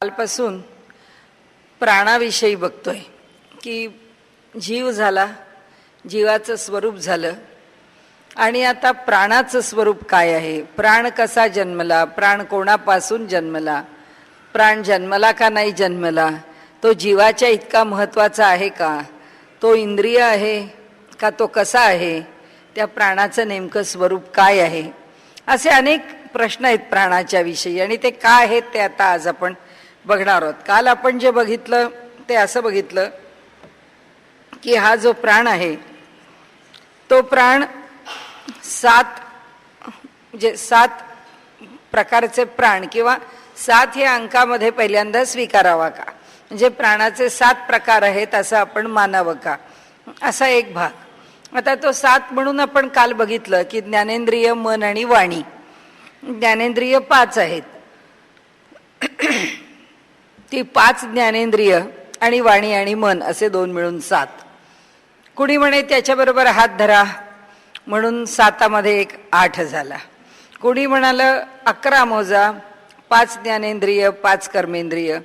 कालपासून प्राणाविषयी बघतोय की जीव झाला, जीवाचं स्वरूप झालं आणि आता प्राणाचं स्वरूप काय आहे, प्राण कसा जन्मला, प्राण कोणापासून जन्मला, प्राण जन्मला का नाही जन्मला, तो जीवाच्या इतका महत्त्वाचा आहे का, तो इंद्रिय आहे का, तो कसा आहे, त्या प्राणाचं नेमकं स्वरूप काय आहे, असे अनेक प्रश्न आहेत प्राणाच्या विषयी आणि ते काय आहेत ते आता आज आपण बघणार आहोत. काल आपण जे बघितलं ते असं बघितलं की हा जो प्राण आहे तो प्राण सात प्रकारचे प्राण किंवा 7 या अंकामध्ये पहिल्यांदा स्वीकारावा का, म्हणजे प्राणाचे 7 प्रकार आहेत असं आपण मानावं का, असा एक भाग. आता तो 7 म्हणून आपण काल बघितलं की ज्ञानेंद्रिय, मन आणि वाणी. ज्ञानेंद्रिय 5 आहेत, ती 5 ज्ञानेंद्रिय आणि वाणी आणि मन असे 2 मिळून 7. कुणी म्हणे त्याच्याबरोबर हात धरा म्हणून 7मध्ये 8 झाला. कुणी म्हणालं 11 मोजा, 5 ज्ञानेंद्रिय, 5 कर्मेंद्रिय,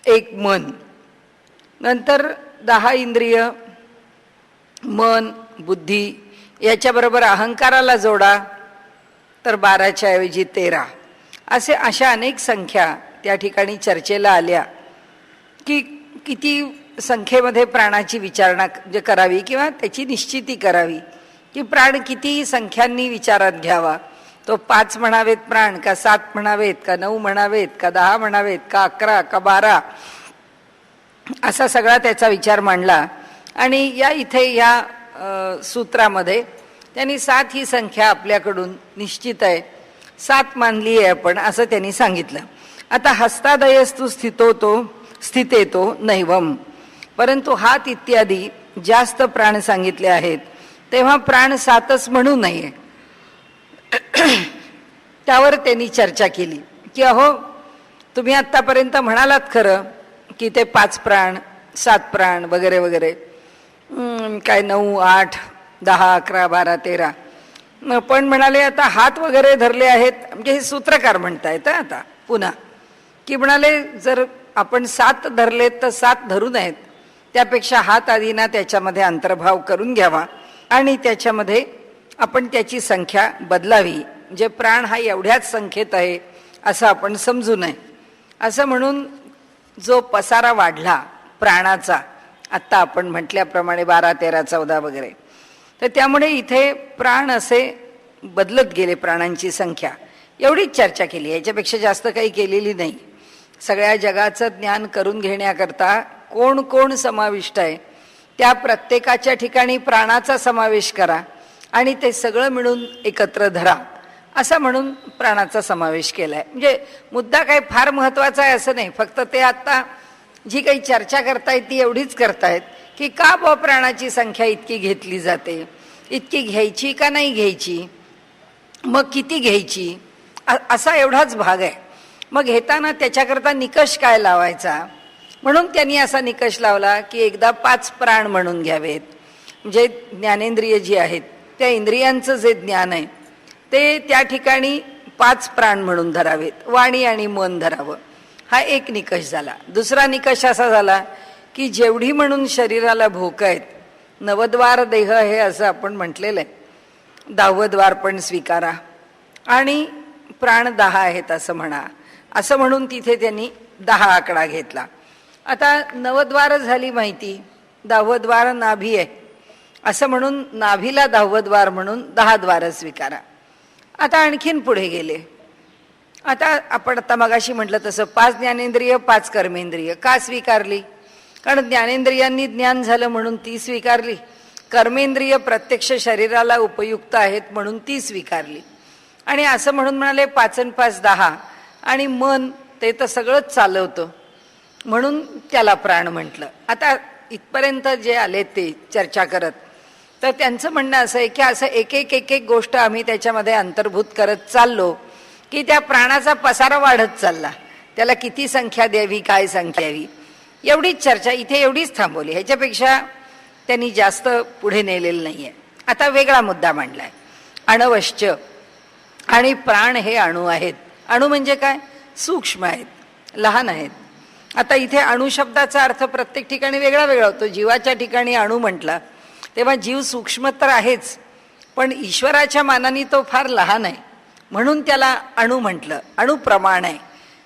1 मन, नंतर 10 इंद्रिय, मन, बुद्धी, याच्याबरोबर अहंकाराला जोडा तर 12च्या ऐवजी 13. अशा अनेक संख्या त्या ठिकाणी चर्चेला आल्या की किती संख्येमध्ये प्राणाची विचारणा करावी किंवा त्याची निश्चिती करावी की प्राण किती संख्यांनी विचारात घ्यावा. तो 5 म्हणावेत प्राण का 7 म्हणावेत का 9 म्हणावेत का 10 म्हणावेत का 11 का 12, असा सगळा त्याचा विचार मांडला. आणि या इथे या सूत्रामध्ये त्यांनी 7 ही संख्या आपल्याकडून निश्चित आहे, 7 मानली आहे आपण, असं त्यांनी सांगितलं. आता हस्तादयस्तु स्थितेतो नैवम, परंतु हात इत्यादी जास्त प्राण सांगितले आहेत तेव्हा प्राण 7च म्हणू नये. त्यावर त्यांनी चर्चा केली की अहो तुम्ही आत्तापर्यंत म्हणालात खरं की ते 5 प्राण, 7 प्राण वगैरे वगैरे, काय 9, 8, 10, 11, 12, 13, पण म्हणाले आता हात वगैरे धरले आहेत, म्हणजे हे सूत्रकार म्हणतायत आता पुन्हा की म्हणाले जर आपण 7 धरलेत तर 7 धरू नयेत, त्यापेक्षा हात आधी ना त्याच्यामध्ये अंतर्भाव करून घ्यावा आणि त्याच्यामध्ये आपण त्याची संख्या बदलावी, म्हणजे प्राण हा एवढ्याच संख्येत आहे असं आपण समजू नये. असं म्हणून जो पसारा वाढला प्राणाचा, आत्ता आपण म्हटल्याप्रमाणे 12, 13, 14 वगैरे, तर त्यामुळे इथे प्राण असे बदलत गेले, प्राणांची संख्या. एवढीच चर्चा केली, याच्यापेक्षा जास्त काही केलेली नाही. सगळ्या जगाचं ज्ञान करून घेण्याकरता कोण कोण समाविष्ट आहे त्या प्रत्येकाच्या ठिकाणी प्राणाचा समावेश करा आणि ते सगळं मिळून एकत्र धरा, असं म्हणून प्राणाचा समावेश केलाय. म्हणजे मुद्दा काही फार महत्वाचा आहे असं नाही, फक्त ते आता जी काही चर्चा करतायत ती एवढीच करतायत की का प्राणाची संख्या इतकी घेतली जाते, इतकी घ्यायची का नाही घ्यायची, मग किती घ्यायची, असा एवढाच भाग आहे. मग घेताना त्याच्याकरता निकष काय लावायचा, म्हणून त्यांनी असा निकष लावला की एकदा 5 प्राण म्हणून घ्यावेत, म्हणजे ज्ञानेंद्रिय जी आहेत त्या इंद्रियांचं जे ज्ञान आहे ते त्या ठिकाणी 5 प्राण म्हणून धरावेत, वाणी आणि मन धरावं, हा एक निकष झाला. दुसरा निकष असा झाला की जेवढी म्हणून शरीराला भोक आहेत, 9द्वार देह हे असं आपण म्हटलेलं आहे, 10वं द्वार पण स्वीकारा आणि प्राण 10 आहेत असं म्हणा, असं म्हणून तिथे त्यांनी 10 आकडा घेतला. आता 9द्वार झाली माहिती, 10वं द्वार नाभी आहे असं म्हणून नाभीला 10वं द्वार म्हणून 10 द्वार स्वीकारा. आता आणखीन पुढे गेले. आता आपण आता मगाशी म्हटलं तसं 5 ज्ञानेंद्रिय, 5 कर्मेंद्रिय का स्वीकारली, कारण ज्ञानेंद्रियांनी ज्ञान झालं म्हणून ती स्वीकारली, कर्मेंद्रिय प्रत्यक्ष शरीराला उपयुक्त आहेत म्हणून ती स्वीकारली. आणि असं म्हणून म्हणाले 5 आणि 5 10, आणि मन ते तर सगळंच चालवतं म्हणून त्याला प्राण म्हटलं. आता इथपर्यंत जे आले ते चर्चा करत, तर त्यांचं म्हणणं असं आहे की असं एक एक गोष्ट आम्ही त्याच्यामध्ये अंतर्भूत करत चाललो की त्या प्राणाचा पसारा वाढत चालला, त्याला किती संख्या द्यावी, काय संख्या द्यावी, एवढीच चर्चा इथे एवढीच थांबवली, ह्याच्यापेक्षा त्यांनी जास्त पुढे नेलेलं नाहीये. आता वेगळा मुद्दा मांडलाय, अणवश्च, आणि प्राण हे अणू आहेत. अणू म्हणजे काय, सूक्ष्म आहेत, लहान आहेत. आता इथे अणु शब्दाचा अर्थ प्रत्येक ठिकाणी वेगळा वेगळा होतो. जीवाच्या ठिकाणी अणु म्हटला तेव्हा जीव सूक्ष्म तर आहेच, पण ईश्वराच्या मानाने तो फार लहान आहे म्हणून त्याला अणु म्हटलं. अणुप्रमाण आहे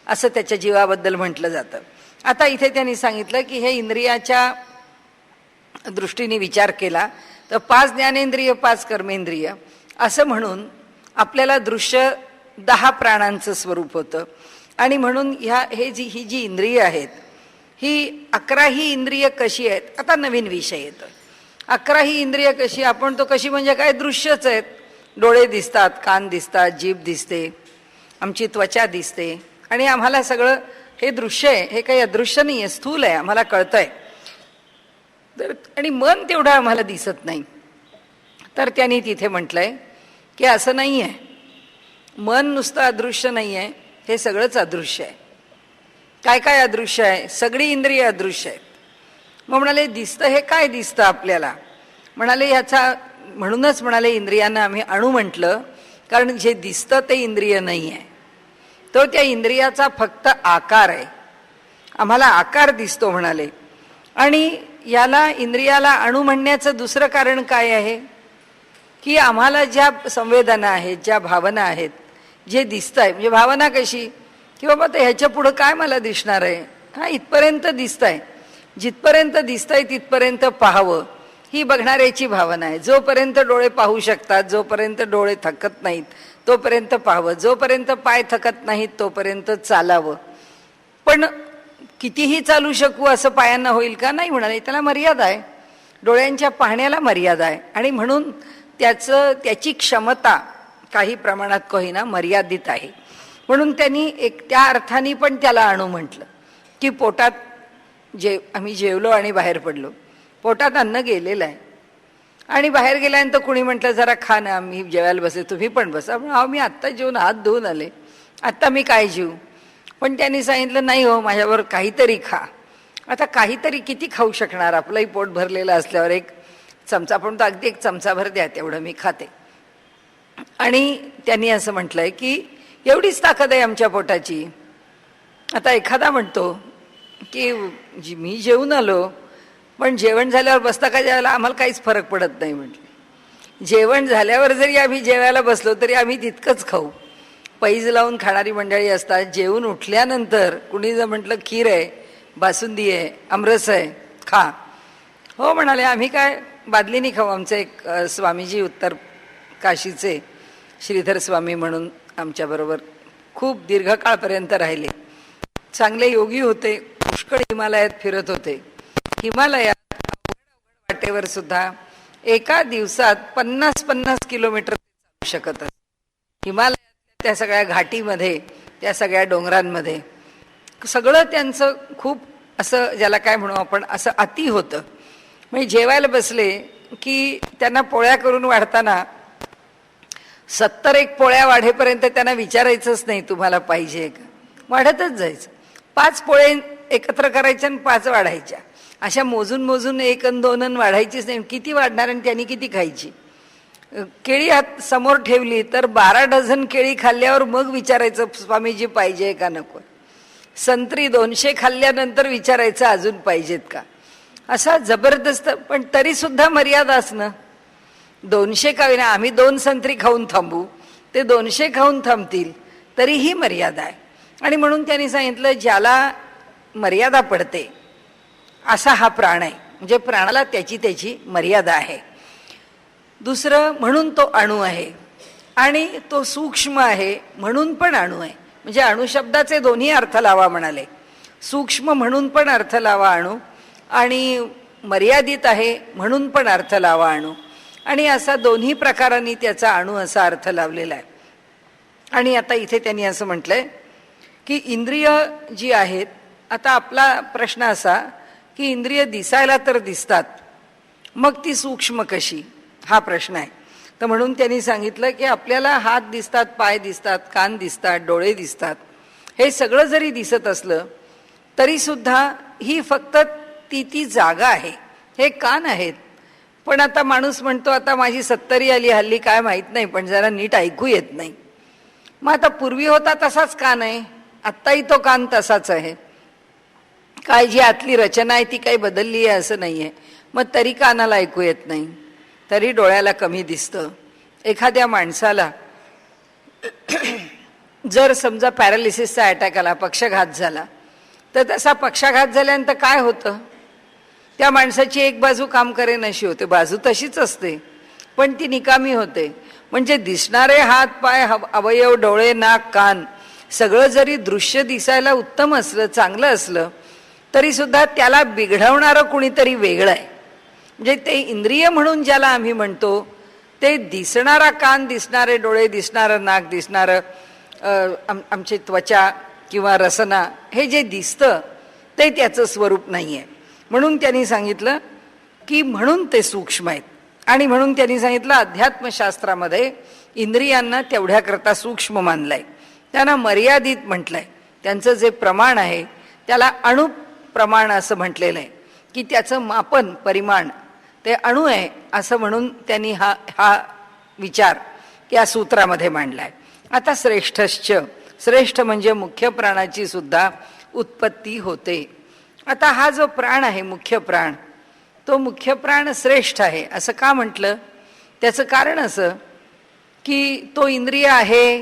असं त्याच्या जीवाबद्दल म्हटलं जातं. आता इथे त्यांनी सांगितलं की हे इंद्रियाच्या दृष्टीने विचार केला तर 5 ज्ञानेंद्रिय 5 कर्मेंद्रिय असं म्हणून आपल्याला दृश्य 10 प्राणांचं स्वरूप होतं. आणि म्हणून ही जी इंद्रिय आहेत ही 11 ही इंद्रिय कशी आहेत. आता नवीन विषय येतो. 11 ही इंद्रिय कशी, आपण तो कशी म्हणजे काय, दृश्यच आहेत. डोळे दिसतात, कान दिसतात, जीभ दिसते, आमची त्वचा दिसते आणि आम्हाला सगळं हे दृश्य आहे. हे काही अदृश्य नाही आहे, स्थूल आहे, आम्हाला कळतंय. तर आणि मन तेवढं आम्हाला दिसत नाही. तर त्यांनी तिथे म्हटलंय की असं नाही आहे, मन नुसतं अदृश्य नाही आहे, हे सगळंच अदृश्य आहे. काय काय अदृश्य आहे, सगळी इंद्रिय अदृश्य आहेत. मग म्हणाले दिसतं, हे काय दिसतं आपल्याला. म्हणाले ह्याचा म्हणूनच म्हणाले इंद्रियांना आम्ही अणु म्हटलं, कारण जे दिसतं ते इंद्रिय नाही आहे, तो त्या इंद्रियाचा फक्त आकार आहे. आम्हाला आकार दिसतो म्हणाले. आणि याला इंद्रियाला अणु म्हणण्याचं दुसरं कारण काय आहे की आम्हाला ज्या संवेदना आहेत, ज्या भावना आहेत, जे दिसत आहे, म्हणजे भावना कशी की बाबा ते ह्याच्या पुढं काय मला दिसणार आहे, हा इथपर्यंत दिसतंय, जिथपर्यंत दिसतंय तिथपर्यंत पाहावं ही बघणाऱ्याची भावना आहे. जोपर्यंत डोळे पाहू शकतात, जोपर्यंत डोळे थकत नाहीत तोपर्यंत पाहावं, जोपर्यंत पाय थकत नाहीत तोपर्यंत चालावं. पण कितीही चालू शकू असं पायांना होईल का, नाही म्हणाले. त्याला मर्यादा आहे, डोळ्यांच्या पाहण्याला मर्यादा आहे. आणि म्हणून त्याची क्षमता काही प्रमाणात कहीना मर्यादित आहे. म्हणून त्यांनी एक त्या अर्थाने पण त्याला अणु म्हटलं की पोटात आम्ही जेवलो आणि बाहेर पडलो, पोटात अन्न गेलेलं आहे आणि बाहेर गेल्यानंतर कुणी म्हटलं जरा खा ना, आम्ही जेवायला बसले, तुम्ही पण बसा. मी आत्ता जेवून हात धुवून आले, आत्ता मी काय जेवू. पण त्यांनी सांगितलं नाही हो, माझ्याबरोबर काहीतरी खा. आता काहीतरी किती खाऊ शकणार, आपलंही पोट भरलेलं असल्यावर एक चमचा, पण तो अगदी 1 चमचाभर द्या तेवढं मी खाते. आणि त्यांनी असं म्हटलंय की एवढीच ताकद आहे आमच्या पोटाची. आता एखादा म्हणतो की मी जेवून आलो, पण जेवण झाल्यावर बसता का जेवायला, आम्हाला काहीच फरक पडत नाही. म्हटलं जेवण झाल्यावर जरी आम्ही जेवायला बसलो तरी आम्ही तितकंच खाऊ. पैज लावून खाणारी मंडळी असतात, जेवून उठल्यानंतर कुणी जर म्हटलं खीर आहे, बासुंदी आहे, आमरस आहे, खा. हो म्हणाले, आम्ही काय बादलीनी खाऊ. आमचे एक स्वामीजी उत्तर काशीचे श्रीधर स्वामी म्हणून आमच्याबरोबर खूप दीर्घकाळपर्यंत राहिले, चांगले योगी होते, पुष्कळ हिमालयात फिरत होते. हिमालयात वाटेवर सुद्धा एका दिवसात 50-50 किलोमीटर चालू शकत असत. हिमालयात त्या सगळ्या घाटीमध्ये, त्या सगळ्या डोंगरांमध्ये सगळं त्यांचं खूप असं, ज्याला काय म्हणू आपण, असं अति होतं. म्हणजे जेवायला बसले की त्यांना पोळ्या करून वाढताना 70 पोळ्या वाढेपर्यंत त्यांना विचारायचंच नाही तुम्हाला पाहिजे का, वाढतच जायचं. 5 पोळे एकत्र करायच्या आणि 5 वाढायच्या, अशा मोजून मोजून 1 अन 2 अन वाढायचीच नाही. किती वाढणार आणि त्यांनी किती खायची. केळी हात समोर ठेवली तर 12 डझन केळी खाल्ल्यावर मग विचारायचं स्वामीजी पाहिजे का नको. संत्री 200 खाल्ल्यानंतर विचारायचं अजून पाहिजेत का. असा जबरदस्त, पण तरी सुद्धा मर्यादा असणं. 200 का विना, आम्ही 2 संत्री खाऊन थांबू, ते 200 खाऊन थांबतील, तरीही मर्यादा आहे. आणि म्हणून त्यांनी सांगितलं ज्याला मर्यादा पडते असा हा प्राण आहे, म्हणजे प्राणाला त्याची मर्यादा आहे. दुसरं म्हणून तो अणु आहे आणि तो सूक्ष्म आहे म्हणून पण अणु आहे. म्हणजे अणु शब्दाचे दोन्ही अर्थ लावा म्हणाले. सूक्ष्म म्हणून पण अर्थ लावा अणु, आणि मर्यादित आहे म्हणून पण अर्थ लावा अणु. आणि असा दोन्ही प्रकारांनी त्याचा अणु असा अर्थ लावलेला आहे. आणि आता इथे त्यांनी असं म्हटलंय की इंद्रिय जी आहेत, आता आपला प्रश्न असा की इंद्रिय दिसायला तर दिसतात, मग ती सूक्ष्म कशी, हा प्रश्न आहे. तर म्हणून त्यांनी सांगितलं की आपल्याला हात दिसतात, पाय दिसतात, कान दिसतात, डोळे दिसतात, हे सगळं जरी दिसत असलं तरी सुद्धा ही फक्त ती जागा आहे, हे कान आहेत. पण आता माणूस म्हणतो आता माझी 70 आली हल्ली, काय माहीत नाही, पण जरा नीट ऐकू येत नाही. मग आता पूर्वी होता तसाच कान आहे, आत्ताही तो कान तसाच आहे. काय जी आतली रचना आहे ती काही बदलली आहे असं नाही आहे. मग तरी कानाला ऐकू येत नाही, तरी डोळ्याला कमी दिसतं. एखाद्या माणसाला जर समजा पॅरालिसिसचा अटॅक आला, पक्षाघात झाला, तर तसा पक्षाघात झाल्यानंतर काय होतं? त्या माणसाची एक बाजू काम करेन अशी होते, बाजू तशीच असते पण ती निकामी होते. म्हणजे दिसणारे हात पाय अवयव, डोळे, नाक, कान सगळं जरी दृश्य दिसायला उत्तम असलं, चांगलं असलं, तरी सुद्धा त्याला बिघडवणारं कुणीतरी वेगळं आहे. म्हणजे ते इंद्रिय म्हणून ज्याला आम्ही म्हणतो, ते दिसणारा कान, दिसणारे डोळे, दिसणारं नाक, दिसणारं आमची त्वचा किंवा रसना, हे जे दिसतं ते त्याचं स्वरूप नाही आहे. म्हणून त्यांनी सांगितलं की म्हणून ते सूक्ष्म आहेत. आणि म्हणून त्यांनी सांगितलं अध्यात्मशास्त्रामध्ये इंद्रियांना तेवढ्याकरता सूक्ष्म मानलंय, त्यांना मर्यादित म्हटलंय. त्यांचं जे प्रमाण आहे त्याला अणुप्रमाण असं म्हटलेलं आहे, की त्याचं मापन, परिमाण ते अणु आहे असं म्हणून त्यांनी हा विचार या सूत्रामध्ये मांडलाय. आता श्रेष्ठश्च, श्रेष्ठ म्हणजे मुख्य प्राणाची सुद्धा उत्पत्ती होते. आता हा जो प्राण आहे, मुख्य प्राण, तो मुख्य प्राण श्रेष्ठ आहे असं का म्हटलं? त्याचं कारण असं की तो इंद्रिय आहे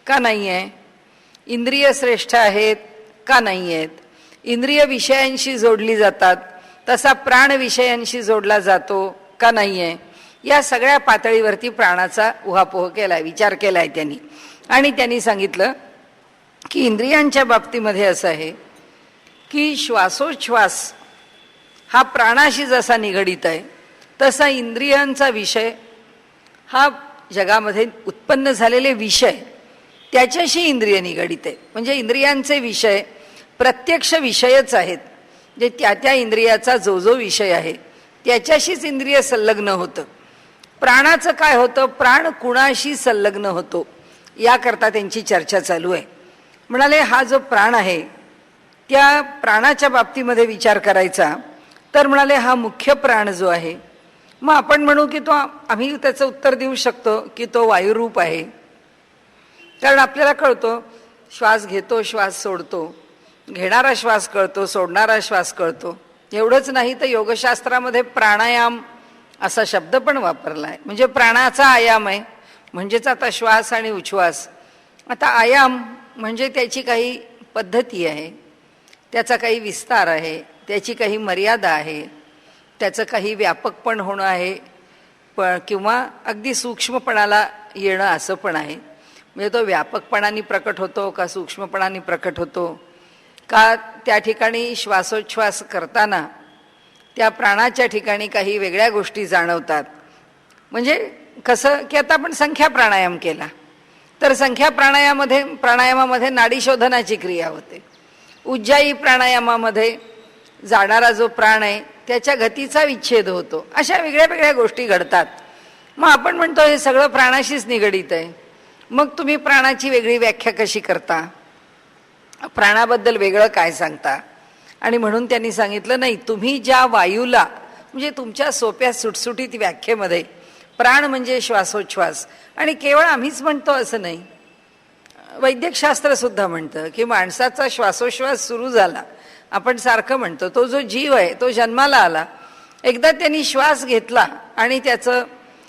का नाही आहे? इंद्रिय श्रेष्ठ आहेत का नाही आहेत? इंद्रिय विषयांशी जोडली जातात, तसा प्राण विषयांशी जोडला जातो का नाही आहे? या सगळ्या पातळीवरती प्राणाचा उहापोह केलाय, विचार केलाय त्यांनी. आणि त्यांनी सांगितलं की इंद्रियांच्या बाबतीमध्ये असं आहे की श्वासोच्छ्वास हा प्राणाशी जसा निगडीत आहे, तसा इंद्रियांचा विषय हा जगामध्ये उत्पन्न झालेले विषय त्याच्याशी इंद्रिय निगडीत आहे. म्हणजे इंद्रियांचे विषय प्रत्यक्ष विषयच आहेत. जे त्या इंद्रियाचा जो जो विषय आहे त्याच्याशीच इंद्रिय संलग्न होतं. प्राणाचं काय होतं? प्राण कुणाशी संलग्न होतो याकरता त्यांची चर्चा चालू आहे. म्हणाले हा जो प्राण आहे त्या प्राणाच्या बाबतीमध्ये विचार करायचा तर म्हणाले हा मुख्य प्राण जो आहे, मग आपण म्हणू की तो, आम्ही त्याचं उत्तर देऊ शकतो की तो वायुरूप आहे. कारण आपल्याला कळतो, श्वास घेतो, श्वास सोडतो, घेणारा श्वास कळतो, सोडणारा श्वास कळतो. एवढंच नाही तर योगशास्त्रामध्ये प्राणायाम असा शब्द पण वापरला आहे. म्हणजे प्राणाचा आयाम आहे, म्हणजेच आता श्वास आणि उच्छ्वास. आता आयाम म्हणजे त्याची काही पद्धती आहे, त्याचा काही विस्तार आहे, त्याची काही मर्यादा आहे, त्याचं काही व्यापकपण होणं आहे, किंवा अगदी सूक्ष्मपणाला येणं असं पण आहे. म्हणजे तो व्यापकपणाने प्रकट होतो का सूक्ष्मपणाने प्रकट होतो का? त्या ठिकाणी श्वासोच्छ्वास करताना त्या प्राणाच्या ठिकाणी काही वेगळ्या गोष्टी जाणवतात. म्हणजे कसं की आता आपण संख्या प्राणायाम केला तर संख्या प्राणायामामध्ये नाडी शोधनाची क्रिया होते. उज्जाई प्राणायामामध्ये जाणारा जो प्राण आहे त्याच्या गतीचा विच्छेद होतो. अशा वेगळ्या वेगळ्या गोष्टी घडतात. मग आपण म्हणतो हे सगळं प्राणाशीच निगडीत आहे. मग तुम्ही प्राणाची वेगळी व्याख्या कशी करता? प्राणाबद्दल वेगळं काय सांगता? आणि म्हणून त्यांनी सांगितलं नाही, तुम्ही ज्या वायूला, म्हणजे तुमच्या सोप्या सुटसुटीत व्याख्येमध्ये प्राण म्हणजे श्वासोच्छ्वास, आणि केवळ आम्हीच म्हणतो असं नाही, वैद्यकशास्त्र सुद्धा म्हणतं की माणसाचा श्वासोच्छ्वास सुरू झाला, आपण सारखं म्हणतो तो जो जीव आहे तो जन्माला आला, एकदा त्यांनी श्वास घेतला आणि त्याचं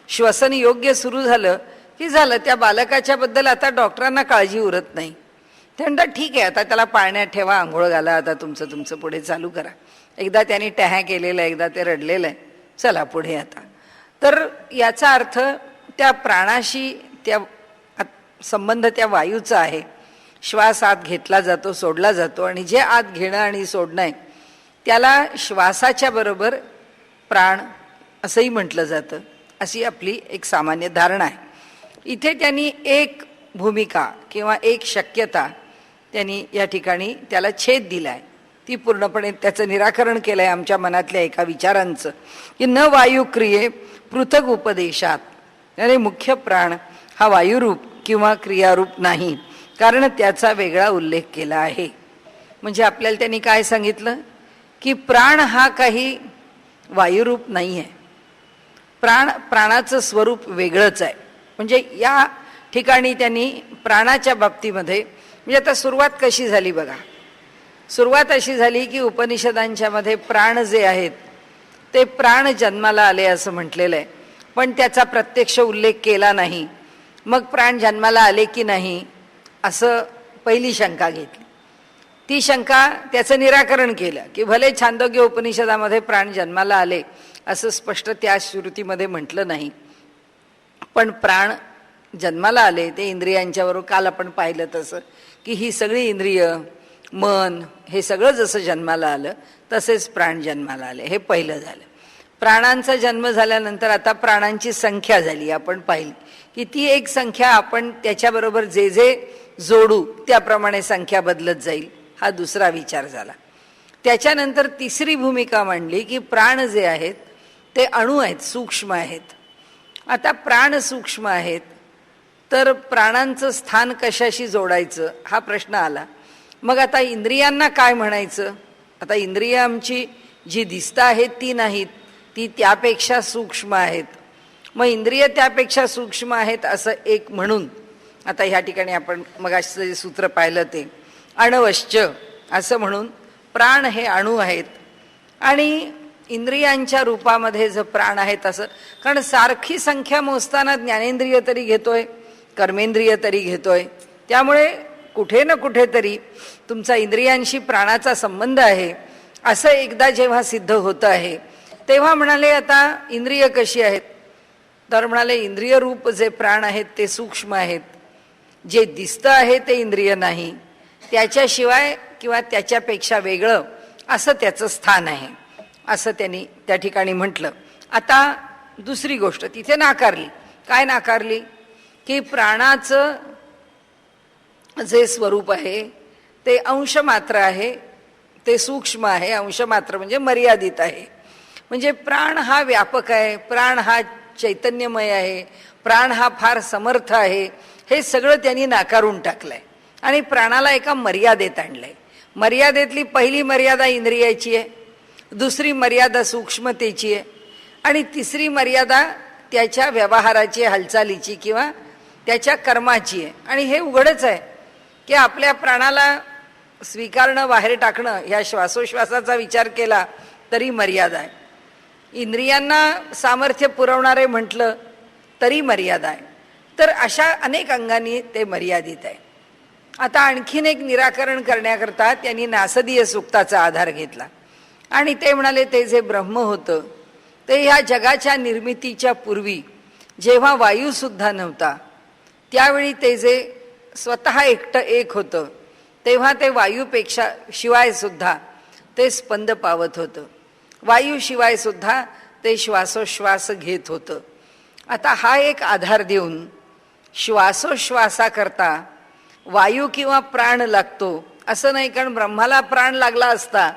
श्वसन योग्य सुरू झालं की झालं. त्या बालकाच्या बद्दल आता डॉक्टरांना काळजी उरत नाही. ते म्हणतात ठीक आहे, आता त्याला पाळण्यात ठेवा, आंघोळ घाला, आता तुमचं पुढे चालू करा. एकदा त्यांनी टॅह्या केलेलं आहे, एकदा ते रडलेलं आहे, चला पुढे आता. तर याचा अर्थ त्या प्राणाशी त्या संबंध त्या वायूचा आहे. श्वास आत घेतला जातो, सोडला जातो, आणि जे आत घेणं आणि सोडणं आहे त्याला श्वासाच्या बरोबर प्राण असंही म्हटलं जातं, अशी आपली एक सामान्य धारणा आहे. इथे त्यांनी एक भूमिका किंवा एक शक्यता त्यांनी या ठिकाणी त्याला छेद दिला आहे. ती पूर्णपणे त्याचं निराकरण केलं आहे आमच्या मनातल्या एका विचारांचं, की न वायुक्रिये पृथक उपदेशात. आणि मुख्य प्राण हा वायुरूप किंवा क्रियारूप नाही, कारण त्याचा वेगळा उल्लेख केला आहे. म्हणजे आपल्याला त्यांनी काय सांगितलं की प्राण हा काही वायुरूप नाही आहे, प्राणाचं स्वरूप वेगळंच आहे. म्हणजे या ठिकाणी त्यांनी प्राणाच्या बाबतीमध्ये म्हणजे आता सुरुवात कशी झाली बघा. सुरुवात अशी झाली की उपनिषदांच्या मध्ये प्राण जे आहेत ते प्राण जन्माला आले असं म्हटलेलं आहे, पण त्याचा प्रत्यक्ष उल्लेख केला नाही. मग प्राण जन्माला आले की नाही असं पहिली शंका घेतली. ती शंका त्याचं निराकरण केलं की भले छांदोग्य उपनिषदामध्ये प्राण जन्माला आले असं स्पष्ट त्या श्रुतीमध्ये म्हटलं नाही, पण प्राण जन्माला आले ते इंद्रियांच्याबरोबर. काल आपण पाहिलं तसं की ही सगळी इंद्रिय, मन, हे सगळं जसं जन्माला आलं तसेच प्राण जन्माला आले. हे पहिलं झालं. प्राणांचा जन्म झाल्यानंतर आता प्राणांची संख्या झाली. आपण पाहिली की ती एक संख्या आपण त्याच्याबरोबर जे जे जोडू त्याप्रमाणे संख्या बदलत जाईल. हा दुसरा विचार झाला. त्याच्यानंतर तिसरी भूमिका मांडली की प्राण जे आहेत ते अणू आहेत, सूक्ष्म आहेत. आता प्राण सूक्ष्म आहेत तर प्राणांचं स्थान कशाशी जोडायचं हा प्रश्न आला. मग आता इंद्रियांना काय म्हणायचं. आता इंद्रिय आमची जी दिसता आहेत ती नाहीत, ती त्यापेक्षा सूक्ष्म आहेत. मग इंद्रिय त्यापेक्षा सूक्ष्म आहेत असं एक म्हणून आता ह्या ठिकाणी आपण मगाशी जे सूत्र पाहिलं ते अणवश्च असं म्हणून प्राण हे अणू आहेत आणि इंद्रियांच्या रूपामध्ये जो प्राण आहेत असं. कारण सारखी संख्या मोजताना ज्ञानेंद्रिय तरी घेतोय, कर्मेंद्रिय तरी घेतोय, त्यामुळे कुठे ना कुठेतरी तुमचा इंद्रियांशी प्राणाचा संबंध आहे असं एकदा जेव्हा सिद्ध होतं आहे तेव्हा म्हणाले आता इंद्रिय कशी आहेत. तर म्हणाले इंद्रिय रूप जे प्राण आहेत ते सूक्ष्म आहेत, जे दिसतं आहे ते इंद्रिय नाही, त्याच्याशिवाय किंवा त्याच्यापेक्षा वेगळं असं त्याचं स्थान आहे असं त्यांनी त्या ठिकाणी म्हटलं. आता दुसरी गोष्ट तिथे नाकारली. काय नाकारली की प्राणाचं जे स्वरूप आहे ते अंश मात्र आहे, ते सूक्ष्म आहे. अंश मात्र म्हणजे मर्यादित आहे. म्हणजे प्राण हा व्यापक आहे, प्राण हा चैतन्यमय आहे, प्राण हा फार समर्थ आहे, हे सगळं त्यांनी नाकारून टाकलंय आणि प्राणाला एका मर्यादेत आणलंय. मर्यादेतली पहिली मर्यादा इंद्रियाची आहे, दुसरी मर्यादा सूक्ष्मतेची आहे आणि तिसरी मर्यादा त्याच्या व्यवहाराची, हालचालीची किंवा त्याच्या कर्माची आहे. आणि हे उघडच आहे की आपल्या प्राणाला स्वीकारणं, बाहेर टाकणं ह्या श्वासोश्वासाचा विचार केला तरी मर्यादा आहे. इंद्रियांना सामर्थ्य पुरवणारे म्हटलं तरी मर्यादा आहे. तर अशा अनेक अंगांनी ते मर्यादित आहे. आता आणखीन एक निराकरण करण्याकरता त्यांनी नासदीय सूक्ताचा आधार घेतला आणि ते म्हणाले ते जे ब्रह्म होतं ते ह्या जगाच्या निर्मितीच्या पूर्वी जेव्हा वायूसुद्धा नव्हता त्यावेळी ते जे स्वतः एकटं एक होतं तेव्हा ते वायूपेक्षा शिवाय सुद्धा ते स्पंद पावत होतं, वायूशिवाय सुद्धा ते श्वासोश्वास घेत होतं. आता हा एक आधार देऊन श्वासोश्वासाकरता वायू किंवा प्राण लागतो असं नाही. कारण ब्रह्माला प्राण लागला असता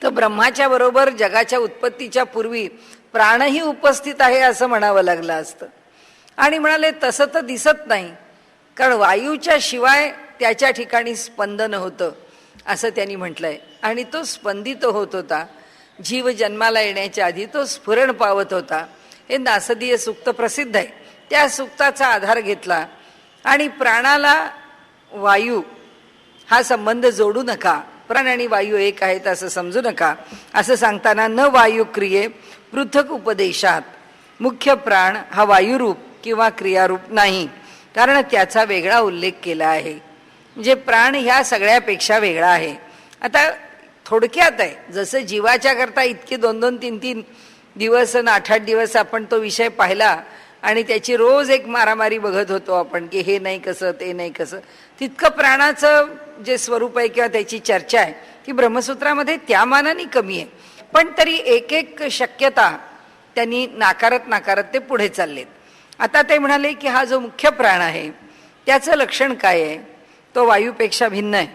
तर ब्रह्माच्या बरोबर जगाच्या उत्पत्तीच्या पूर्वी प्राणही उपस्थित आहे असं म्हणावं लागलं असतं. आणि म्हणाले तसं तर दिसत नाही, कारण वायूच्या शिवाय त्याच्या ठिकाणी स्पंदन होतं असं त्यांनी म्हटलंय. आणि तो स्पंदित होत होता, जीव जन्माला येण्याच्या आधी तो स्फुरण पावत होता. हे नासदीय सूक्त प्रसिद्ध आहे. त्या सूक्ताचा आधार घेतला आणि प्राणाला वायू हा संबंध जोडू नका, प्राण आणि वायू एक आहेत असं समजू नका असं सांगताना न वायुक्रिये पृथक उपदेशात मुख्य प्राण हा वायुरूप किंवा क्रियारूप नाही, कारण त्याचा वेगळा उल्लेख केला आहे. म्हणजे प्राण ह्या सगळ्यापेक्षा वेगळा आहे. आता थोडक्यात आहे, जसं जीवाच्या करता इतके 2-2, 3-3 दिवस आणि 8-8 दिवस आपण तो विषय पाहिला आणि त्याची रोज एक मारामारी बघत होतो आपण की हे नाही कसं ते नाही कसं, तितकं प्राणाचं जे स्वरूप आहे किंवा त्याची चर्चा आहे ती ब्रह्मसूत्रामध्ये त्या मानाने कमी आहे. पण तरी एक एक शक्यता त्यांनी नाकारत ते पुढे चाललेत. आता ते म्हणाले की हा जो मुख्य प्राण आहे त्याचं लक्षण काय आहे. तो वायूपेक्षा भिन्न आहे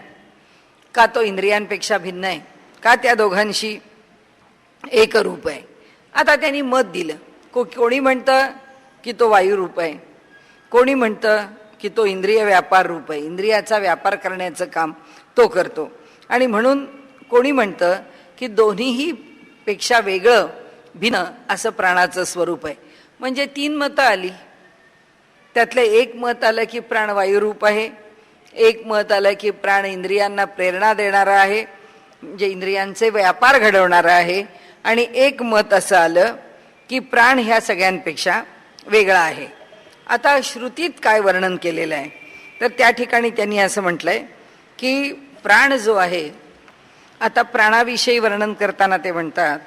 का, तो इंद्रियांपेक्षा भिन्न आहे का, त्या दोघांशी एकरूप आहे. आता त्यांनी मत दिलं. कोणी म्हणतं की तो वायुरूप आहे, कोणी म्हणतं की तो इंद्रिय व्यापार रूप आहे, इंद्रियाचा व्यापार करण्याचं काम तो करतो. आणि म्हणून कोणी म्हणतं की दोन्हीही पेक्षा वेगळं भिन्न असं प्राणाचं स्वरूप आहे. म्हणजे 3 मतं आली. त्यातलं एक मत आलं की प्राण वायुरूप आहे एक मत आलं की प्राण इंद्रियांना प्रेरणा देणारा आहे, म्हणजे इंद्रियांचे व्यापार घडवणारा आहे. आणि एक मत असं आलं की प्राण ह्या सगळ्यांपेक्षा वेगळा आहे. आता श्रुतीत काय वर्णन केलेलं आहे तर त्या ठिकाणी त्यांनी असं म्हटलंय की प्राण जो आहे, आता प्राणाविषयी वर्णन करताना ते म्हणतात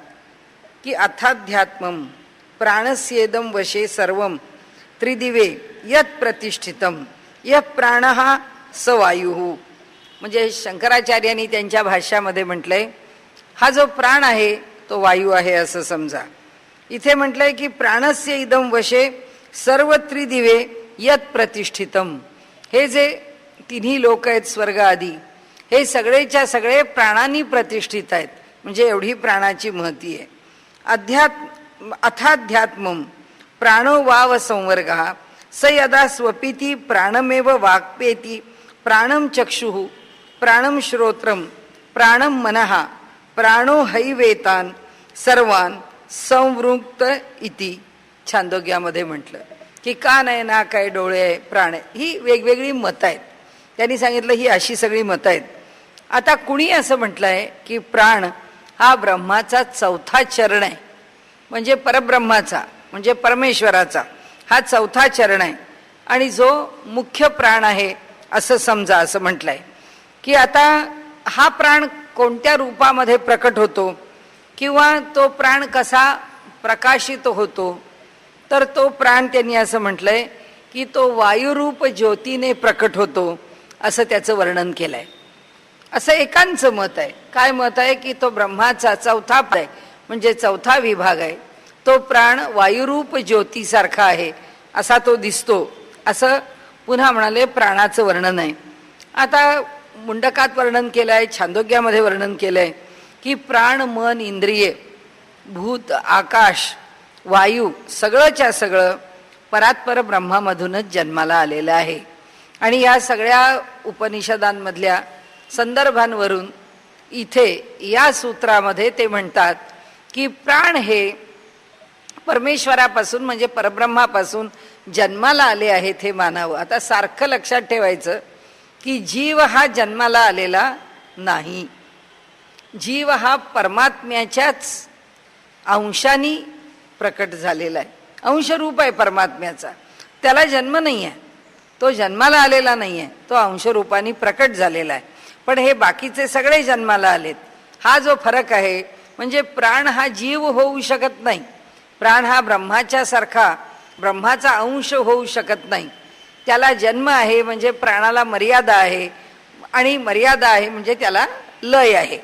की अथाध्यात्मम प्राणस्येदम वशे सर्वम त्रिदिवे यत प्रतिष्ठितम यह प्राण स वायू. म्हणजे शंकराचार्यांनी त्यांच्या भाष्यामध्ये म्हटलंय हा जो प्राण आहे तो वायू आहे असं समजा. इथे म्हटलंय की प्राणस्य इदम वशे सर्व त्रिदिवे यत प्रतिष्ठितम. हे जे तिन्ही लोक आहेत स्वर्ग आदी, हे सगळेच्या सगळे प्राणांनी प्रतिष्ठित आहेत. म्हणजे एवढी प्राणाची महती आहे. अथाध्यात्मम प्राणो वाव संवर्गः स यदा स्वपिती प्राणमेव वाक्पेती प्राणम चक्षुः प्राणम श्रोत्रम प्राणम मनः प्राणो हैवेतान सर्वान संवृक्त इति. छांदोग्यामध्ये म्हटलं की कान आहे, नाक आहे, डोळे आहे, प्राण आहे. ही वेगवेगळी मतं आहेत. त्यांनी सांगितलं ही अशी सगळी मतं आहेत. आता कुणी असं म्हटलंय की प्राण हा ब्रह्माचा चौथा चरण आहे, म्हणजे परब्रह्माचा म्हणजे परमेश्वराचा हा चौथा चरण आहे आणि जो मुख्य प्राण आहे असं समजा. असं म्हटलंय की आता हा प्राण कोणत्या रूपामध्ये प्रकट होतो किंवा तो प्राण कसा प्रकाशित होतो, तर तो प्राण त्यांनी असं म्हटलंय की तो वायुरूप ज्योतीने प्रकट होतो असं त्याचं वर्णन केलंय. असं एकांचं मत आहे. काय मत आहे की तो ब्रह्माचा चौथा आहे, म्हणजे चौथा विभाग आहे. तो प्राण वायुरूप ज्योतीसारखा आहे असा तो दिसतो, असं पुन्हा म्हणाले प्राणाचं वर्णन आहे. आता मुंडकात वर्णन केलंय, छांदोग्यामध्ये वर्णन केलंय की प्राण मन इंद्रिये भूत आकाश वायू सगळंच्या सगळं परात्पर ब्रह्मामधूनच जन्माला आलेलं आहे. आणि या सगळ्या उपनिषदांमधल्या संदर्भांवरून इथे या सूत्रामध्ये ते म्हणतात की प्राण हे परमेश्वरापासून म्हणजे परब्रह्मापासून जन्माला आले आहेत हे मानावं. आता सारखं लक्षात ठेवायचं की जीव हा जन्माला आलेला नाही. जीव हा परमात्म्याच्याच अंशानी प्रकट झालेला आहे, अंशरूप आहे परमात्म्याचा. त्याला जन्म नाही आहे, तो जन्माला आलेला नाही आहे, तो अंशरूपाने प्रकट झालेला आहे. पण हे बाकीचे सगळे जन्माला आलेत. हा जो फरक आहे म्हणजे प्राण हा जीव होऊ शकत नाही, प्राण हा ब्रह्माच्या सारखा ब्रह्माचा अंश होऊ शकत नाही. त्याला जन्म आहे म्हणजे प्राणाला मर्यादा आहे, आणि मर्यादा आहे म्हणजे त्याला लय आहे.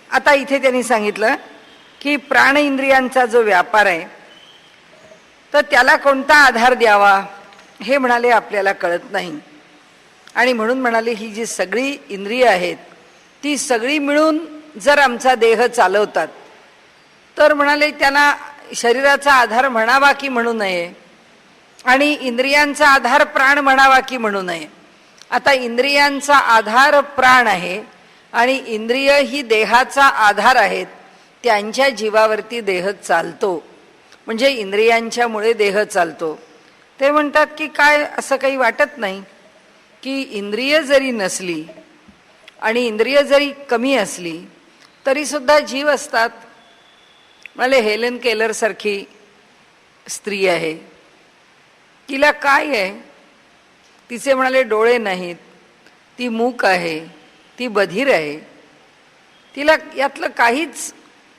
आता इथे त्यांनी सांगितलं की प्राण इंद्रियांचा जो व्यापार आहे तर त्याला कोणता आधार द्यावा हे म्हणाले आपल्याला कळत नाही. आणि म्हणून म्हणाले ही जी सगळी इंद्रिय आहेत ती सगळी मिळून जर आमचा देह चालवतात तर म्हणाले त्यांना शरीराचा आधार म्हणावा की म्हणू नये, आणि इंद्रियांचा आधार प्राण म्हणावा की म्हणू नये. आता इंद्रियांचा आधार प्राण आहे आणि इंद्रिय ही देहाचा आधार आहेत. त्यांच्या जीवावरती देह चालतो, म्हणजे इंद्रियांच्यामुळे देह चालतो. ते म्हणतात की काय असं काही वाटत नाही की इंद्रिय जरी नसली आणि इंद्रिय जरी कमी असली तरी सुद्धा जीव असतात. म्हणाले हेलेन केलर सारखी स्त्री आहे, तिला काय आहे, तिचे म्हणाले डोळे नाहीत, ती मूक आहे, ती बधिर आहे, तिला यातलं काहीच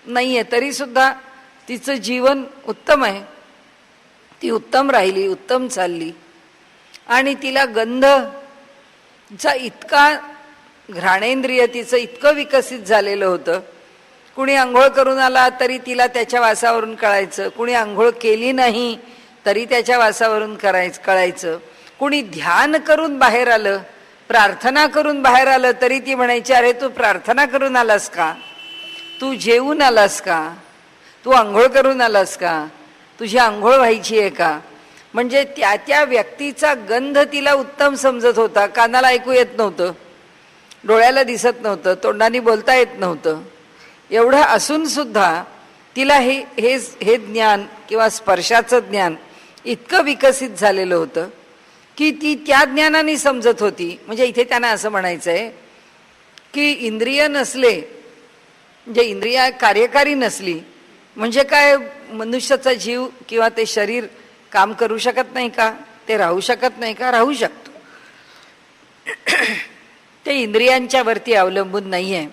नाही आहे, तरी सुद्धा तिचं जीवन उत्तम आहे, ती उत्तम राहिली, उत्तम चालली. आणि तिला गंधचा इतका घ्राणेंद्रिय तिचं इतकं विकसित झालेलं होतं. कुणी आंघोळ करून आला तरी तिला त्याच्या वासावरून कळायचं, कुणी आंघोळ केली नाही तरी त्याच्या वासावरून कळायचं. कुणी ध्यान करून बाहेर आलं, प्रार्थना करून बाहेर आलं तरी ती म्हणायची अरे तू प्रार्थना करून आलास का, तू जेवून आलास का, तू आंघोळ करून आलास का, तुझी आंघोळ व्हायची आहे का. म्हणजे त्या त्या व्यक्तीचा गंध तिला उत्तम समजत होता. कानाला ऐकू येत नव्हतं, डोळ्याला दिसत नव्हतं, तोंडाने बोलता येत नव्हतं. एवढं असून सुद्धा तिला हे ज्ञान किंवा स्पर्शाचं ज्ञान इतकं विकसित झालेलं होतं की ती त्या ज्ञानाने समजत होती. म्हणजे इथे त्यांना असं म्हणायचंय की इंद्रिय नसले म्हणजे इंद्रिया कार्यकारी नसली म्हणजे काय मनुष्याचा जीव किंवा ते शरीर काम करू शकत नाही का? ते राहू शकत नाही का? राहू शकतो. ते इंद्रियांच्या वरती अवलंबून नाही आहे.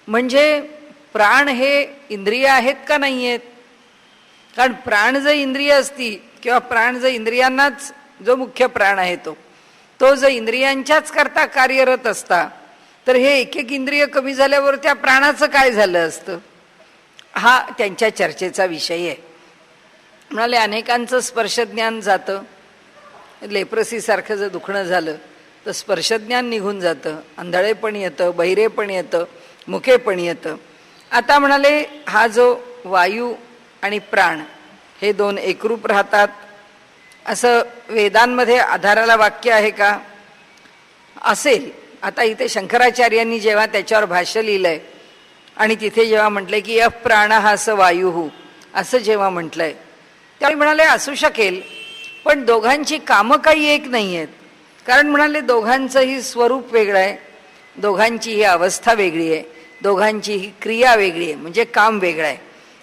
म्हणजे प्राण हे इंद्रिय आहेत का नाही आहेत? कारण प्राण जर इंद्रिय असती किंवा प्राण जर इंद्रियांनाच जो मुख्य प्राण आहे तो जर इंद्रियांच्याच करता कार्यरत असता तर हे एक एक इंद्रिय कमी झाल्यावर त्या प्राणाचं काय झालं असतं? हा त्यांच्या चर्चेचा विषय आहे. म्हणाले अनेकांचं स्पर्शज्ञान जातं. लेप्रसीसारखं जर दुखणं झालं तर स्पर्शज्ञान निघून जातं, आंधळे पण येतं, बहिरे पण येतं, मुके पण येतं. आता म्हणाले हा जो वायू आणि प्राण हे दोन एकरूप राहतात असं वेदांमध्ये आधाराला वाक्य आहे का? असेल. आता इथे शंकराचार्यांनी जेव्हा त्याच्यावर भाष्य लिहिलंय आणि तिथे जेव्हा म्हटलंय की अप्राणः असं वायुः असं जेव्हा म्हटलंय त्यावेळी म्हणाले असू शकेल, पण दोघांची कामं काही एक नाही आहेत. कारण म्हणाले दोघांचंही स्वरूप वेगळं आहे, दोघांची ही अवस्था वेगळी आहे, दोघांची ही क्रिया वेगळी आहे, म्हणजे काम वेगळं आहे.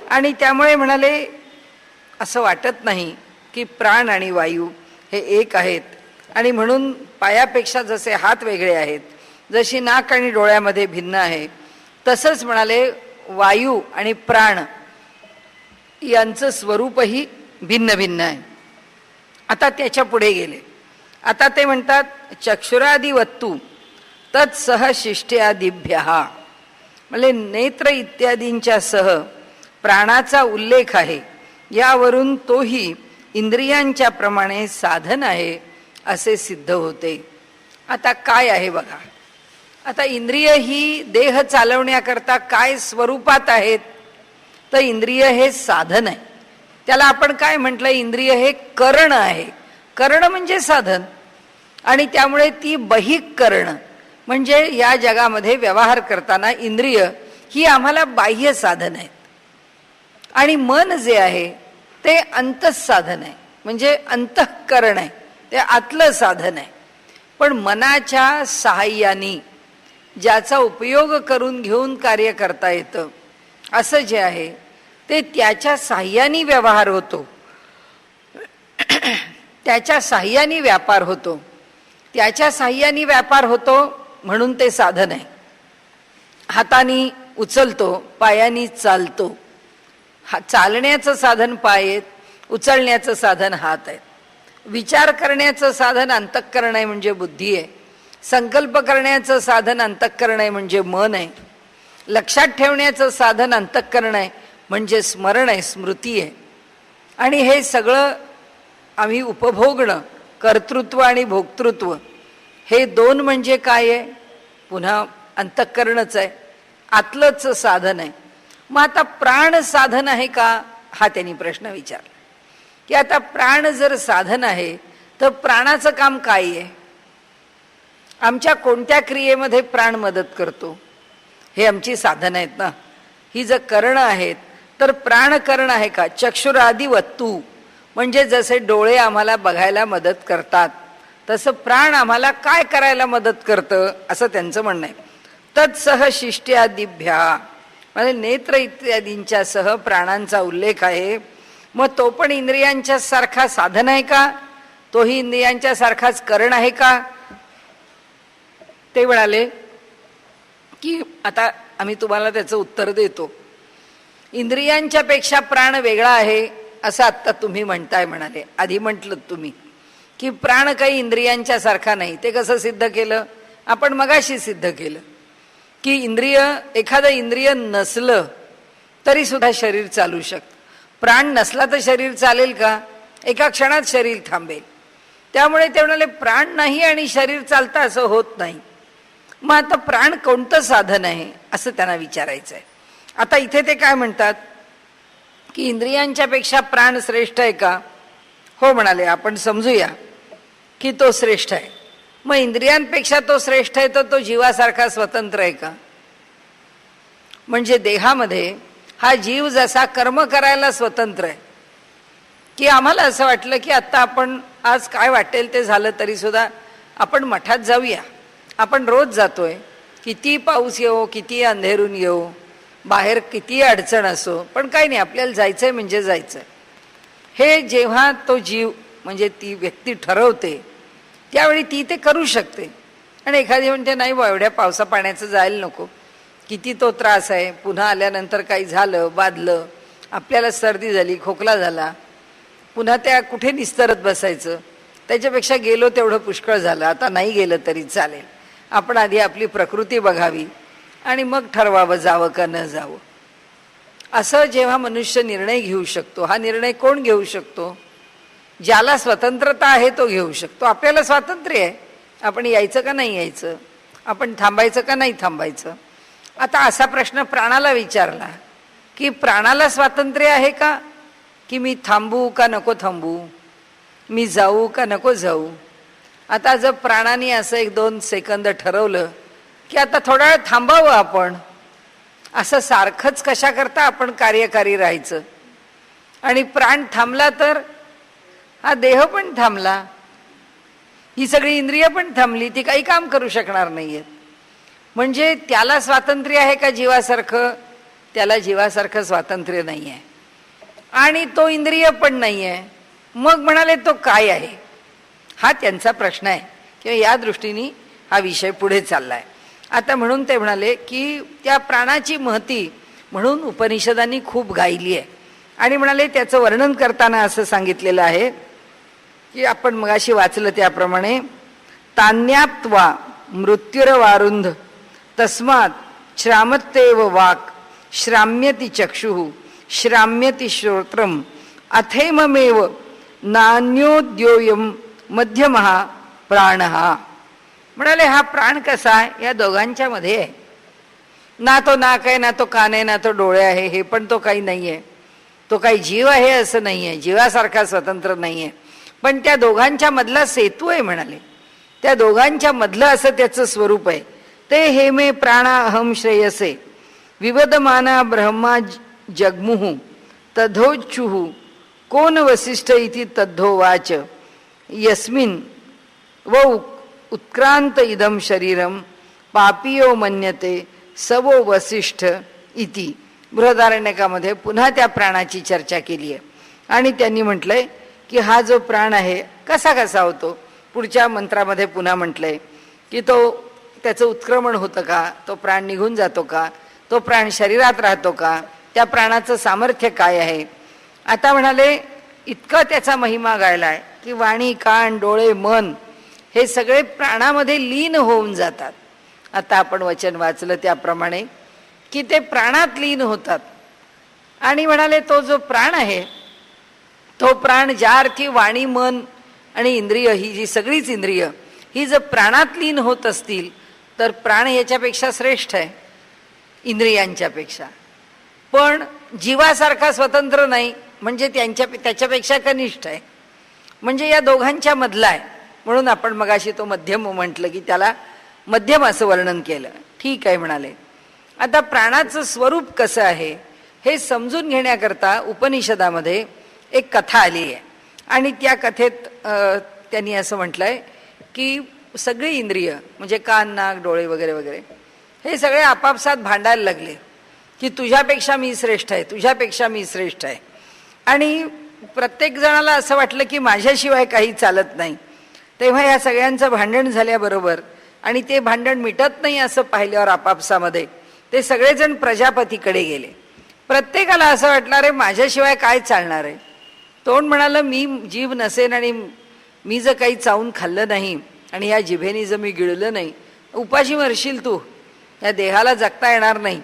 आणि त्यामुळे म्हणाले असं वाटत नाही की प्राण आणि वायू हे एक आहेत. आणि म्हणून पायापेक्षा जसे हात वेगळे आहेत, जशी नाक आणि डोळ्यामध्ये भिन्न आहे, तसंच म्हणाले वायू आणि प्राण यांचं स्वरूपही भिन्न भिन्न आहे. आता त्याच्या पुढे गेले. आता ते म्हणतात चक्षुरादी वत्तू तत्सह शिष्ट्यादिभ्यः, म्हणजे नेत्र इत्यादींच्या सह प्राणाचा उल्लेख आहे. यावरून तोही इंद्रियांच्या प्रमाणे साधन आहे असे सिद्ध होते. आता काय आहे बघा. आता इंद्रिय ही देह चालवण्याकरता काय स्वरूपात आहेत? तर इंद्रिय हे साधन आहे. त्याला आपण काय म्हटलं? इंद्रिय हे करण आहे. करण म्हणजे साधन. आणि त्यामुळे ती बहिक करण म्हणजे या जगामध्ये व्यवहार करताना इंद्रिय ही आम्हाला बाह्य साधन आहेत. आणि मन जे आहे ते अंतःसाधन आहे, म्हणजे अंतःकरण आहे, ते आतलं साधन आहे. पण मनाच्या सहाय्याने ज्याचा उपयोग करून घेऊन कार्य करता येतं असं जे आहे ते त्याच्या साह्याने व्यवहार होतो, त्याच्या साह्याने व्यापार होतो, त्याच्या साह्याने व्यापार होतो म्हणून ते साधन आहे. हाताने उचलतो, पायाने चालतो. चालण्याचं साधन पाय आहेत, उचलण्याचं साधन हात आहे. विचार करण्याचं साधन अंतःकरण आहे म्हणजे बुद्धी आहे. संकल्प करण्याचं साधन अंतःकरण आहे म्हणजे मन आहे. लक्षात ठेवण्याचं साधन अंतःकरण आहे म्हणजे स्मरण आहे, स्मृती आहे. आणि हे सगळं आम्ही उपभोगणं, कर्तृत्व आणि भोक्तृत्व हे दोन म्हणजे काय आहे? पुन्हा अंतःकरणच आहे, आतलंच साधन आहे. मग आता प्राण साधन आहे का? हा त्यांनी प्रश्न विचारला की आता प्राण जर साधन आहे तर प्राणाचं काम काय आहे? आमच्या कोणत्या क्रियेमध्ये प्राण मदत करतो? हे आमची साधन आहेत ना. ही जर करणं आहेत तर प्राण करण आहे का? चक्षुरादी वत्तू म्हणजे जसे डोळे आम्हाला बघायला मदत करतात तसं प्राण आम्हाला काय करायला मदत करतं असं त्यांचं म्हणणं आहे. तत्सह शिष्ट्यादिभ्या म्हणजे नेत्र इत्यादींच्या सह प्राणांचा उल्लेख आहे. मग तो पण इंद्रियांच्या सारखा साधन आहे का? तोही इंद्रियांच्या सारखाच करण आहे का? ते म्हणाले की आता आम्ही तुम्हाला त्याचं उत्तर देतो. इंद्रियांच्या पेक्षा प्राण वेगळा आहे असं आत्ता तुम्ही म्हणताय. म्हणाले आधी म्हटलं तुम्ही की प्राण काही इंद्रियांच्या सारखा नाही. ते कसं सिद्ध केलं? आपण मगाशी सिद्ध केलं की इंद्रिय, एखादं इंद्रिय नसलं तरी सुद्धा शरीर चालू शकतं. प्राण नसला तर शरीर चालेल का? एका क्षणात शरीर थांबेल. त्यामुळे ते म्हणाले प्राण नाही आणि शरीर चालतं असं होत नाही. मग आता प्राण कोणतं साधन आहे असं त्यांना विचारायचं आहे. आता इथे ते काय म्हणतात की इंद्रियांच्या पेक्षा प्राण श्रेष्ठ आहे का? हो म्हणाले, आपण समजूया की तो श्रेष्ठ आहे. मग इंद्रियांपेक्षा तो श्रेष्ठ आहे तर तो जीवासारखा स्वतंत्र आहे का? म्हणजे देहामध्ये हा जीव जसा कर्म करायला स्वतंत्र आहे की आम्हाला असं वाटलं की आत्ता आपण आज काय वाटेल ते झालं तरी सुद्धा आपण मठात जाऊया. आपण रोज जातोय, किती पाऊस येवो, किती अंधेरून येवो, बाहेर किती अडचण असो, पण काही नाही, आपल्याला जायचंय म्हणजे जायचंय. हे जेव्हा तो जीव म्हणजे ती व्यक्ती ठरवते त्यावेळी ती ते करू शकते. आणि एखादी म्हणते नाही बा एवढ्या पावसा पाण्याचं जायला नको, किती तो त्रास आहे, पुन्हा आल्यानंतर काही झालं बादलं, आपल्याला सर्दी झाली, खोकला झाला, पुन्हा त्या कुठे निस्तरत बसायचं, त्याच्यापेक्षा गेलो तेवढं पुष्कळ झालं, आता नाही गेलं तरी चालेल. आपण आधी आपली प्रकृती बघावी आणि मग ठरवावं जावं का न जावं. असं जेव्हा मनुष्य निर्णय घेऊ शकतो, हा निर्णय कोण घेऊ शकतो? ज्याला स्वतंत्रता आहे तो घेऊ शकतो. आपल्याला स्वातंत्र्य आहे, आपण यायचं का नाही यायचं, आपण थांबायचं का नाही थांबायचं. आता असा प्रश्न प्राणाला विचारला की प्राणाला स्वातंत्र्य आहे का, की मी थांबू का नको थांबू, मी जाऊ का नको जाऊ. आता जर प्राणाने असं 1-2 सेकंद ठरवलं की आता थोडा वेळ थांबावं आपण, असं सारखंच कशा करता आपण कार्यकारी राहायचं. आणि प्राण थांबला तर हा देह पण थांबला, ही सगळी इंद्रिय पण थांबली, ती काही काम करू शकणार नाहीयेत. म्हणजे त्याला स्वातंत्र्य आहे का जीवासारखं? त्याला जीवासारखं स्वातंत्र्य नाही आहे आणि तो इंद्रिय पण नाही आहे. मग म्हणाले तो काय आहे, हा त्यांचा प्रश्न आहे किंवा या दृष्टीने हा विषय पुढे चाललाय. आता म्हणून ते म्हणाले की त्या प्राणाची महती म्हणून उपनिषदांनी खूप गायली आहे. आणि म्हणाले त्याचं वर्णन करताना असं सांगितलेलं आहे की आपण मगाशी वाचलं त्याप्रमाणे, तान्याप्त्वा मृत्युरवारुंध तस्मात श्रामत्तेव वाक् श्राम्यति चक्षुः श्राम्यति श्रोत्रम अथेममेव नान्योद्योयम मध्यमः प्राणः. म्हणाले हा प्राण कसा आहे, या दोघांच्या मध्ये आहे. ना तो नाक आहे, ना तो कान आहे, ना तो डोळे आहे, हे पण तो काही नाही आहे. तो काही जीव आहे असं नाही आहे, जीवासारखा स्वतंत्र नाही आहे, पण त्या दोघांच्या मधला सेतू आहे. म्हणाले त्या दोघांच्या मधलं असं त्याचं स्वरूप आहे. ते हे मे प्राणा अहम श्रेयसे विवदमाना ब्रह्मा जगमुः तथोच्युः कोन वसिष्ठ इति तद्धो वाच यस्मिन् व उत्क्रांत इदम शरीरम पापियो मन्यते सवो वसिष्ठ इति. बृहदारण्यकामध्ये पुन्हा त्या प्राणाची चर्चा केली आहे आणि त्यांनी म्हटलंय की हा जो प्राण आहे कसा कसा होतो. पुढच्या मंत्रामध्ये पुन्हा म्हटलंय की तो त्याचं उत्क्रमण होतं का, तो प्राण निघून जातो का, तो प्राण शरीरात राहतो का, त्या प्राणाचं सामर्थ्य काय आहे. आता म्हणाले इतकं त्याचा महिमा गायलाय की वाणी, कान, डोळे, मन हे सगळे प्राणामध्ये लीन होऊन जातात. आता आपण वचन वाचलं त्याप्रमाणे की ते प्राणात लीन होतात. आणि म्हणाले तो जो प्राण आहे तो प्राण ज्या अर्थी वाणी, मन आणि इंद्रिय, ही जी सगळीच इंद्रिय ही जर प्राणात लीन होत असतील तर प्राण याच्यापेक्षा श्रेष्ठ आहे इंद्रियांच्या पेक्षा. पण जीवासारखा स्वतंत्र नाही, म्हणजे त्याच्यापेक्षा कनिष्ठ आहे, म्हणजे या दोघांच्या मधला आहे. म्हणून आपण मगाशी तो मध्यम म्हटलं की त्याला मध्यम असं वर्णन केलं. ठीक आहे म्हणाले. आता प्राणाचं स्वरूप कसं आहे हे समजून घेण्याकरता उपनिषदामध्ये एक कथा आली आहे आणि त्या कथेत त्यांनी असं म्हटलंय की सगळी इंद्रिय म्हणजे कान, नाक, डोळे वगैरे वगैरे हे सगळे आपापसात भांडायला लागले की तुझ्यापेक्षा मी श्रेष्ठ आहे, तुझ्यापेक्षा मी श्रेष्ठ आहे. आणि प्रत्येक जणाला असं वाटलं की माझ्याशिवाय काही चालत नाही. तेव्हा या सगळ्यांचं भांडण झाल्याबरोबर आणि ते भांडण मिटत नाही असं पाहिल्यावर आपापसामध्ये ते सगळेजण प्रजापतीकडे गेले. प्रत्येकाला असं वाटणार आहे माझ्याशिवाय काय चालणार आहे. तोंड म्हणालं मी जीव नसेन आणि मी जर काही चावून खाल्लं नाही आणि या जिभेनी जर मी गिळलं नाही, उपाशी मरशील तू, या देहाला जगता येणार नाही.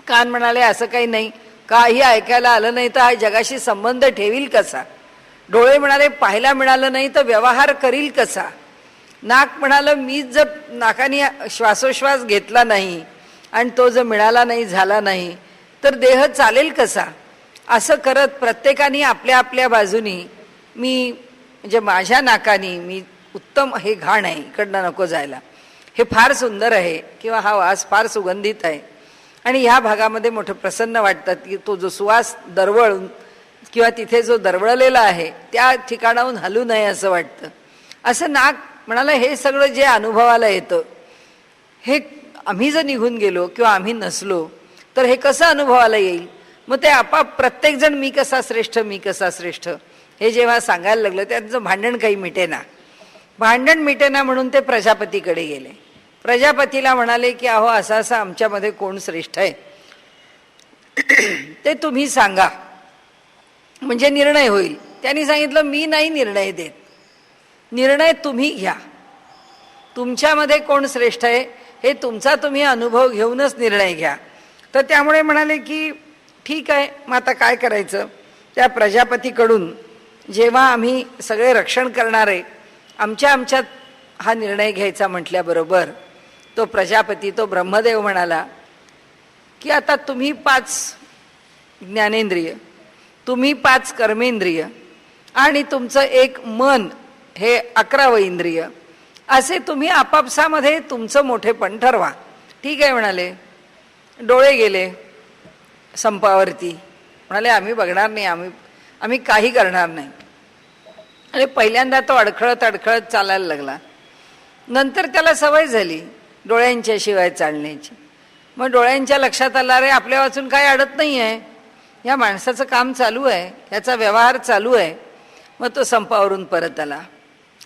कान म्हणाले असं काही नाही, काही ऐकायला आलं नाही तर हा जगाशी संबंध ठेवील कसा. डोळे म्हणाले पाहायला मिळालं नाही तर व्यवहार करील कसा. नाक म्हणालं मी जर नाकाने श्वासोश्वास घेतला नाही आणि तो जर मिळाला नाही, झाला नाही तर देह चालेल कसा. असं करत प्रत्येकाने आपल्या आपल्या बाजूनी मी म्हणजे माझ्या नाकानी मी उत्तम, हे घाण आहे इकडनं नको जायला, हे फार सुंदर आहे किंवा हा वास फार सुगंधित आहे आणि ह्या भागामध्ये मोठं प्रसन्न वाटतात की तो जो सुवास दरवळून किंवा तिथे जो दरवळलेला आहे त्या ठिकाणाहून हलू नये असं वाटतं. असं नाक म्हणाला हे सगळं जे अनुभवाला येतं हे आम्ही जर निघून गेलो किंवा आम्ही नसलो तर हे कसं अनुभवाला येईल. मग ते आपाप प्रत्येकजण मी कसा श्रेष्ठ मी कसा श्रेष्ठ हे जेव्हा सांगायला लागलं त्यांचं भांडण काही मिटेना. भांडण मिटेना म्हणून ते प्रजापतीकडे गेले. प्रजापतीला म्हणाले की अहो असं असं आमच्यामध्ये कोण श्रेष्ठ आहे ते तुम्ही सांगा म्हणजे निर्णय होईल. त्यांनी सांगितलं मी नाही निर्णय देत, निर्णय तुम्ही घ्या. तुमच्यामध्ये कोण श्रेष्ठ आहे हे तुमचा तुम्ही अनुभव घेऊनच निर्णय घ्या. तर त्यामुळे म्हणाले की ठीक आहे मग आता काय करायचं. त्या प्रजापतीकडून जेव्हा आम्ही सगळे रक्षण करणारे आमच्यात हा निर्णय घ्यायचा म्हटल्याबरोबर तो प्रजापती तो ब्रह्मदेव म्हणाला की आता तुम्ही 5 ज्ञानेंद्रिय, तुम्ही 5 कर्मेंद्रिय आणि तुमचं एक मन हे 11वं इंद्रिय असे तुम्ही आपापसामध्ये तुमचं मोठेपण ठरवा. ठीक आहे म्हणाले. डोळे गेले संपावरती. म्हणाले आम्ही बघणार नाही, आम्ही काही करणार नाही. आणि पहिल्यांदा तो अडखळत अडखळत चालायला लागला. नंतर त्याला सवय झाली डोळ्यांच्या शिवाय चालण्याची. मग डोळ्यांच्या लक्षात आलं अरे आपल्या वाचून काय अडत नाही आहे, या माणसाचं काम चालू आहे, याचा व्यवहार चालू आहे. मग तो संपावरून परत आला.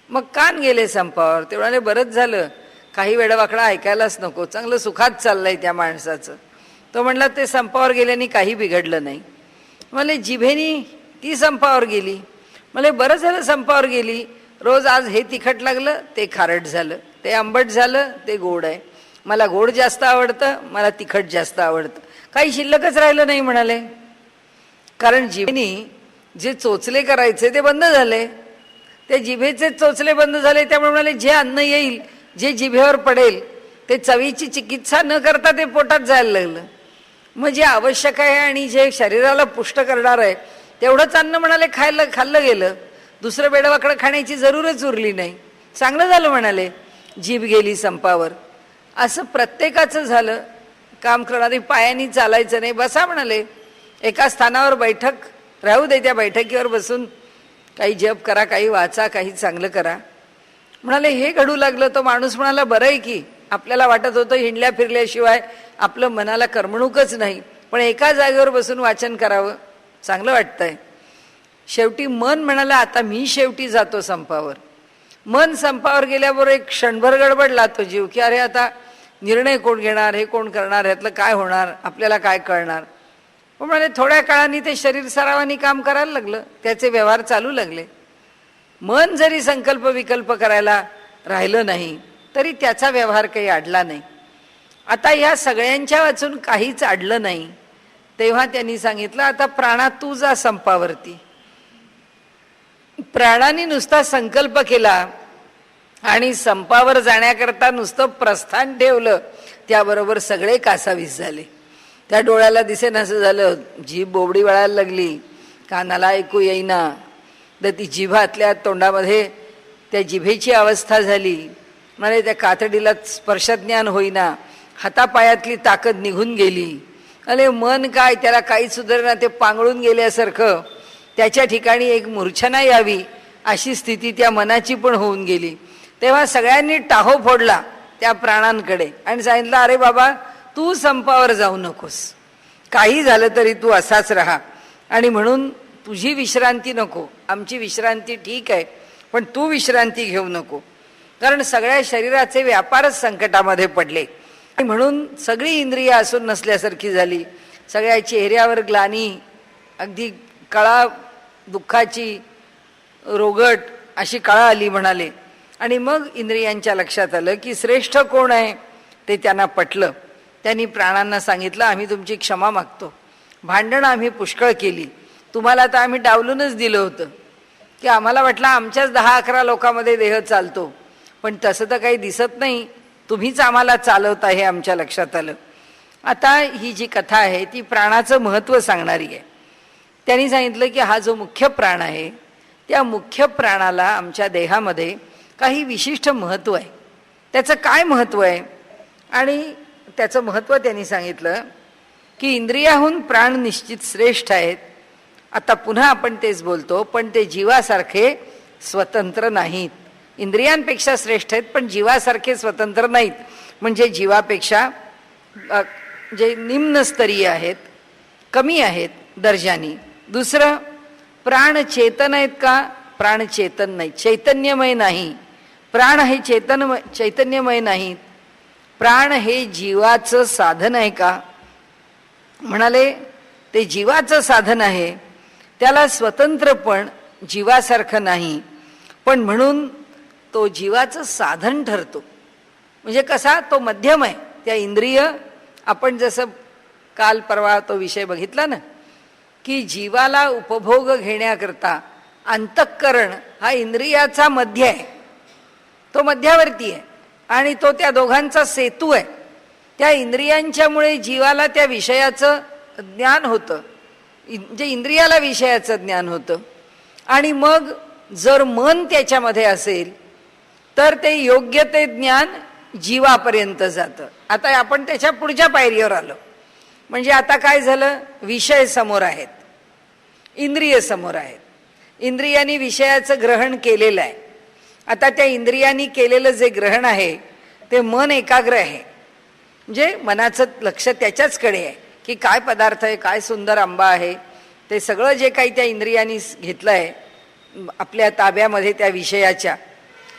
मग कान गेले संपावर. ते म्हणाले बरंच झालं, काही वेडवाकडा ऐकायलाच नको, चांगलं सुखात चाललंय त्या माणसाचं. तो म्हणला ते संपावर गेल्याने काही बिघडलं नाही. मला जिभेनी ती संपावर गेली. मला बरं झालं संपावर गेली. रोज आज हे तिखट लागलं ते खारट झालं, ते आंबट झालं ते गोड आहे. मला गोड जास्त आवडतं, मला तिखट जास्त आवडतं, काही शिल्लकच राहिलं नाही म्हणाले. कारण जिभेनी जे चोचले करायचे ते बंद झाले. ते जिभेचे चोचले बंद झाले. त्यामुळे म्हणाले जे अन्न येईल जे जिभेवर पडेल ते चवीची चिकित्सा न करता ते पोटात जायला लागलं. मग जे आवश्यक आहे आणि जे शरीराला पुष्ट करणार आहे तेवढंच अन्न म्हणाले खाल्लं गेलं. दुसरं बेडवाकडं खाण्याची जरूरच उरली नाही. चांगलं झालं म्हणाले जीभ गेली संपावर. असं प्रत्येकाचं झालं. काम करणारी पायानी चालायचं नाही. बसा म्हणाले एका स्थानावर बैठक राहू दे, त्या बैठकीवर बसून काही जप करा, काही वाचा, काही चांगलं करा. म्हणाले हे घडू लागलं. तो माणूस म्हणाला बरं आहे की आपल्याला वाटत होतं हिंडल्या फिरल्याशिवाय आपलं मनाला करमणूकच नाही, पण एका जागेवर बसून वाचन करावं चांगलं वाटतंय. शेवटी मन म्हणाला आता मी शेवटी जातो संपावर. मन संपावर गेल्याबरोबर एक क्षणभर गडबडला तो जीव की अरे आता निर्णय कोण घेणार, हे कोण करणार, ह्यातलं काय होणार, आपल्याला काय कळणार. पण म्हणाले थोड्या काळाने ते शरीर सरावानी काम करायला लागलं, त्याचे व्यवहार चालू लागले. मन जरी संकल्प विकल्प करायला राहिलं नाही तरी त्याचा व्यवहार काही अडला नाही. आता ह्या सगळ्यांच्या वाचून काहीच अडलं नाही. तेव्हा त्यांनी सांगितलं आता प्राणा तू जा संपावरती. प्राणाने नुसता संकल्प केला आणि संपावर जाण्याकरता नुसतं प्रस्थान ठेवलं, त्याबरोबर सगळे कासावीस झाले. त्या डोळ्याला दिसेनासं झालं, जीभ बोबडी वळायला लागली, कानाला ऐकू येईना, तर ती जिभातल्या तोंडामध्ये त्या जिभेची अवस्था झाली. म्हणजे त्या कातडीला स्पर्शज्ञान होईना, हातापायातली ताकद निघून गेली. अरे मन काय त्याला काही सुधारणा, ते पांगळून गेल्यासारखं त्याच्या ठिकाणी एक मूर्छना यावी अशी स्थिती त्या मनाची पण होऊन गेली. तेव्हा सगळ्यांनी टाहो फोडला त्या प्राणांकडे आणि सांगितलं अरे बाबा तू संपावर जाऊ नकोस, काही झालं तरी तू असाच राहा, आणि म्हणून तुझी विश्रांती नको, आमची विश्रांती ठीक आहे पण तू विश्रांती घेऊ नको. कारण सगळ्या शरीराचे व्यापारच संकटामध्ये पडले आणि म्हणून सगळी इंद्रिय असून नसल्यासारखी झाली. सगळ्या चेहऱ्यावर ग्लानी, अगदी कळा, दुःखाची रोगट अशी कळा आली म्हणाले. आणि मग इंद्रियांच्या लक्षात आलं की श्रेष्ठ कोण आहे ते त्यांना पटलं. त्यांनी प्राणांना सांगितलं आम्ही तुमची क्षमा मागतो, भांडणं आम्ही पुष्कळ केली, तुम्हाला तर आम्ही डावलूनच दिलं होतं की आम्हाला वाटलं आमच्याच 10-11 लोकांमध्ये देह चालतो, पण तसं तर काही दिसत नाही, तुम्हीच आम्हाला चालवता हे आमच्या लक्षात आलं. आता ही जी कथा आहे ती प्राणाचं महत्त्व सांगणारी आहे. त्यांनी सांगितलं की हा जो मुख्य प्राण आहे त्या मुख्य प्राणाला आमच्या देहामध्ये काही विशिष्ट महत्त्व आहे. त्याचं काय महत्त्व आहे? आणि त्याचं महत्त्व त्यांनी सांगितलं की इंद्रियाहून प्राण निश्चित श्रेष्ठ आहेत, आता पुन्हा आपण तेच बोलतो, पण ते जीवासारखे स्वतंत्र नाहीत. इंद्रियांपेक्षा श्रेष्ठ आहेत, पण जीवासारखे स्वतंत्र नाहीत. म्हणजे जीवापेक्षा जे निम्नस्तरीय आहेत, कमी आहेत दर्जानी. दुसरं, प्राण चेतन आहेत का? प्राण चेतन नाही, चैतन्यमय नाही. प्राण हे चैतन्यमय नाहीत. प्राण हे जीवाचं साधन आहे का? म्हणाले ते जीवाचं साधन आहे, त्याला स्वतंत्रपण जीवासारखं नाही, पण म्हणून तो जीवाचं साधन ठरतो. म्हणजे कसा? तो मध्यम आहे. त्या इंद्रिय, आपण जसं काल परवा तो विषय बघितला ना, की जीवाला उपभोग घेण्याकरता अंतःकरण हा इंद्रियाचा मध्य आहे, तो मध्यावर्ती आहे आणि तो त्या दोघांचा सेतू आहे. त्या इंद्रियांच्यामुळे जीवाला त्या विषयाचं ज्ञान होतं, जे इंद्रियाला विषयाचं ज्ञान होतं. आणि मग जर मन त्याच्यामध्ये असेल तर ते योग्य ते ज्ञान जीवापर्यंत जातं. आता आपण त्याच्या पुढच्या पायरीवर आलो. म्हणजे आता काय झालं? विषय समोर आहेत, इंद्रिय समोर आहेत. इंद्रियांनी विषयाचं ग्रहण केलेलं आहे. आता त्या इंद्रियांनी केलेलं जे ग्रहण आहे ते मन एकाग्र आहे. म्हणजे मनाचं लक्ष त्याच्याचकडे आहे की काय पदार्थ आहे, काय सुंदर आंबा आहे. ते सगळं जे काही त्या इंद्रियांनी घेतलं आहे आपल्या ताब्यामध्ये त्या विषयाच्या,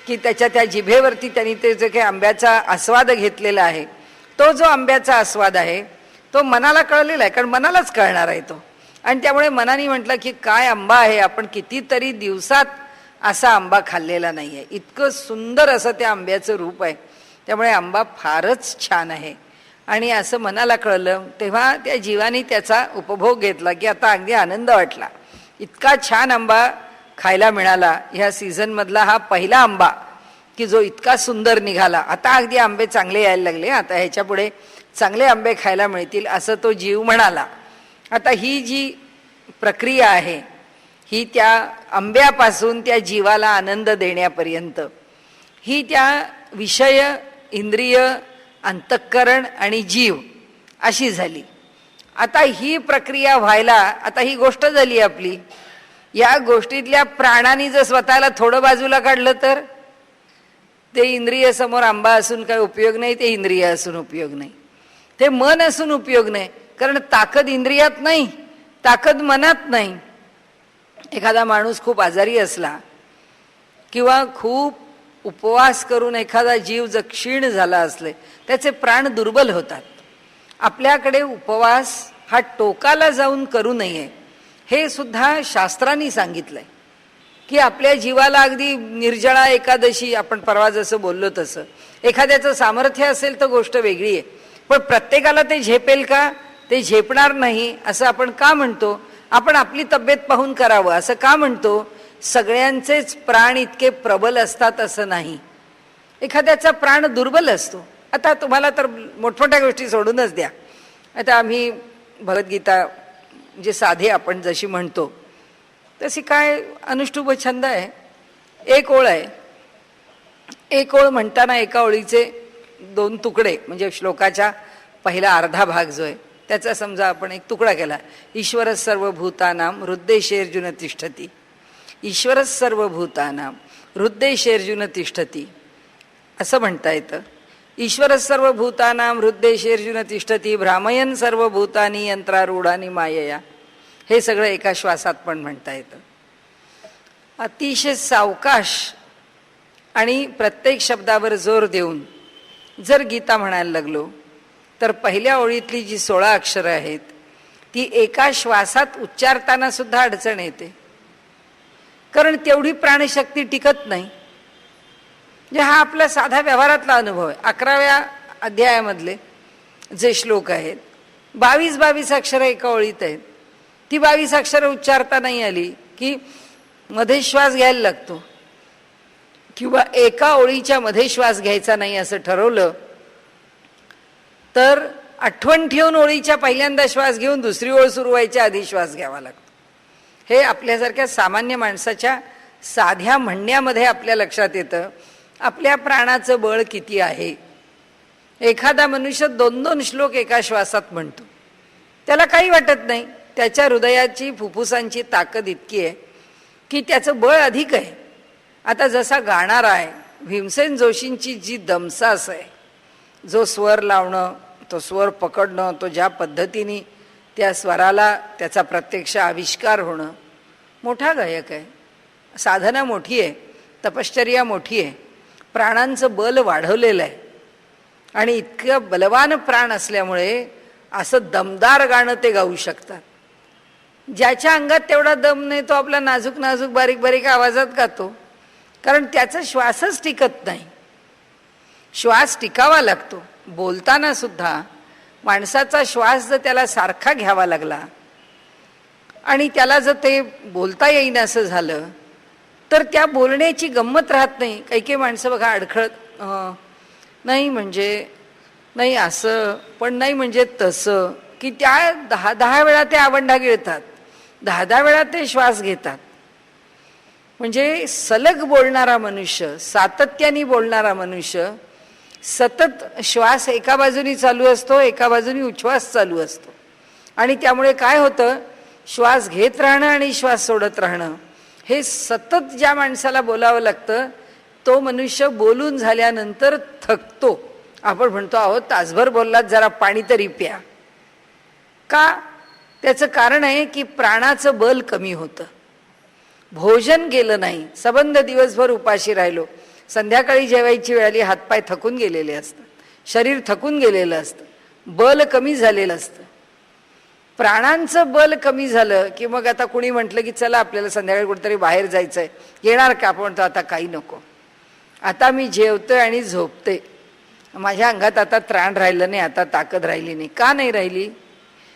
की त्याच्या त्या जिभेवरती त्यांनी ते जे काही आंब्याचा आस्वाद घेतलेला आहे, तो जो आंब्याचा आस्वाद आहे तो मनाला कळलेला आहे, कारण मनालाच कळणार आहे तो. आणि त्यामुळे मनाने म्हटलं की काय आंबा आहे, आपण कितीतरी दिवसात असा आंबा खाल्लेला नाही आहे, इतकं सुंदर असं त्या आंब्याचं रूप आहे, त्यामुळे आंबा फारच छान आहे. आणि असं मनाला कळलं तेव्हा त्या जीवाने त्याचा उपभोग घेतला की आता अगदी आनंद वाटला. इतका छान आंबा खायला मिळाला ह्या सीझनमधला, हा पहिला आंबा की जो इतका सुंदर निघाला. आता अगदी आंबे चांगले यायला लागले, आता ह्याच्या पुढे चांगले आंबे खायला मिळतील असं तो जीव म्हणाला. आता ही जी प्रक्रिया आहे ही त्या आंब्यापासून त्या जीवाला आनंद देण्यापर्यंत, ही त्या विषय, इंद्रिय, अंतःकरण आणि जीव अशी झाली. आता ही प्रक्रिया व्हायला, आता ही गोष्ट झाली आपली. या गोष्टीतल्या प्राणांनी जर स्वतःला थोडं बाजूला काढलं तर ते इंद्रिय समोर आंबा असून काही उपयोग नाही, ते इंद्रिय असून उपयोग नाही, ते मन असून उपयोग नाही. कारण ताकद इंद्रियात नाही, ताकद मनात नाही. एखादा माणूस खूप आजारी असला किंवा खूप उपवास करून एखादा जीव जर क्षीण झाला असले, त्याचे प्राण दुर्बल होतात. आपल्याकडे उपवास हा टोकाला जाऊन करू नये, हे सुद्धा शास्त्रांनी सांगितलंय. की आपल्या जीवाला अगदी निर्जळा एकादशी, आपण परवा जसं बोललो तसं, एखाद्याचं सामर्थ्य असेल तर गोष्ट वेगळी आहे, पण प्रत्येकाला ते झेपेल का? ते झेपणार नाही असं आपण का म्हणतो? आपण आपली तब्येत पाहून करावं असं का म्हणतो? सगळ्यांचेच प्राण इतके प्रबल असतात असं नाही, एखाद्याचा प्राण दुर्बल असतो. आता तुम्हाला तर मोठमोठ्या गोष्टी सोडूनच द्या. आता आम्ही भगवद्गीता जे साधे आपण जशी म्हणतो तशी काय अनुष्टुभ छंद आहे. एक ओळ आहे, एक ओळ म्हणताना एका ओळीचे दोन तुकडे, म्हणजे श्लोकाच्या पहिला अर्धा भाग जो आहे त्याचा समजा आपण एक तुकडा केला, ईश्वर सर्वभूतानां हृद्देशेर्जुन तिष्ठती. ईश्वर सर्वभूतानां हृद्देशेर्जुन तिष्ठती असं म्हणता येतं. ईश्वर सर्वभूतानां हृद्देशेर्जुन तिष्ठती भ्रामयन सर्वभूतानी यंत्रारूढानी मायया. हे सगळं एका श्वासात पण म्हणता येतं. अतिशय सावकाश आणि प्रत्येक शब्दावर जोर देऊन जर गीता म्हणायला लागलो तर पहिल्या ओळीतली जी 16 अक्षरं आहेत ती एका श्वासात उच्चारताना सुद्धा अडचण येते, कारण तेवढी प्राणशक्ती टिकत नाही. म्हणजे हा आपला साधा व्यवहारातला अनुभव आहे. 11व्या अध्यायामधले जे श्लोक आहेत 22 अक्षरं एका ओळीत आहेत. ती 22 अक्षरं उच्चारता नाही आली की मध्ये श्वास घ्यायला लागतो, किंवा एका ओळीच्या मध्ये श्वास घ्यायचा नाही असं ठरवलं तर आठवण ठेवून ओळीच्या पहिल्यांदा श्वास घेऊन दुसरी ओळ सुरू व्हायच्या आधी श्वास घ्यावा लागतो. हे आपल्यासारख्या सामान्य माणसाच्या साध्या म्हणण्यामध्ये आपल्या लक्षात येतं आपल्या प्राणाचं बळ किती आहे. एखादा मनुष्य 2-2 श्लोक एका श्वासात म्हणतो, त्याला काही वाटत नाही, त्याच्या हृदयाची फुफ्फुसांची ताकद इतकी आहे की त्याचं बळ अधिक आहे. आता जसा गाणारा आहे, भीमसेन जोशींची जी दमसास आहे, जो स्वर लावणं, तो स्वर पकडणं, तो ज्या पद्धतीने त्या स्वराला त्याचा प्रत्यक्ष आविष्कार होणं, मोठा गायक आहे. साधना मोठी आहे, तपश्चर्या मोठी आहे, प्राणांचं बल वाढवलेलं आहे. आणि इतकं बलवान प्राण असल्यामुळे असं दमदार गाणं ते गाऊ शकतात. ज्याच्या अंगात तेवढा दम नाही तो आपला नाजूक नाजूक बारीक बारीक आवाजात गातो, कारण त्याचा श्वासच टिकत नाही. श्वास टिकावा लागतो. बोलताना सुद्धा माणसाचा श्वास जर त्याला सारखा घ्यावा लागला आणि त्याला जर ते बोलता येईन असं झालं तर त्या बोलण्याची गंमत राहत नाही. काही काही माणसं बघा अडखळत, नाही म्हणजे नाही असं, पण नाही म्हणजे तसं, की त्या 10 वेळा ते आवंढा गिळतात, 10 वेळा ते श्वास घेतात. म्हणजे सलग बोलणारा मनुष्य, सातत्याने बोलणारा मनुष्य, सतत श्वास एका बाजूनी चालू असतो, एका बाजूनी उच्छ्वास चालू असतो. आणि त्यामुळे काय होतं, श्वास घेत राहणं आणि श्वास सोडत राहणं हे सतत ज्या माणसाला बोलावं लागतं, तो मनुष्य बोलून झाल्यानंतर थकतो. आपण म्हणतो आहोत तासभर बोललात, जरा पाणी तरी प्या. का? त्याचं कारण आहे की प्राणाचं बल कमी होतं, भोजन गेलं नाही, सबंध दिवसभर उपाशी राहिलो, संध्याकाळी जेवायची वेळ आली, हातपाय थकून गेलेले असतात, शरीर थकून गेलेलं असतं, बल कमी झालेलं असतं. प्राणांचं बल कमी झालं की मग आता कुणी म्हटलं की चला आपल्याला संध्याकाळी कुठेतरी बाहेर जायचंय, येणार का? आपण म्हणतो आता काही नको, आता मी जेवतोय आणि झोपते, माझ्या अंगात आता त्राण राहिलं नाही, आता ताकद राहिली नाही. का नाही राहिली?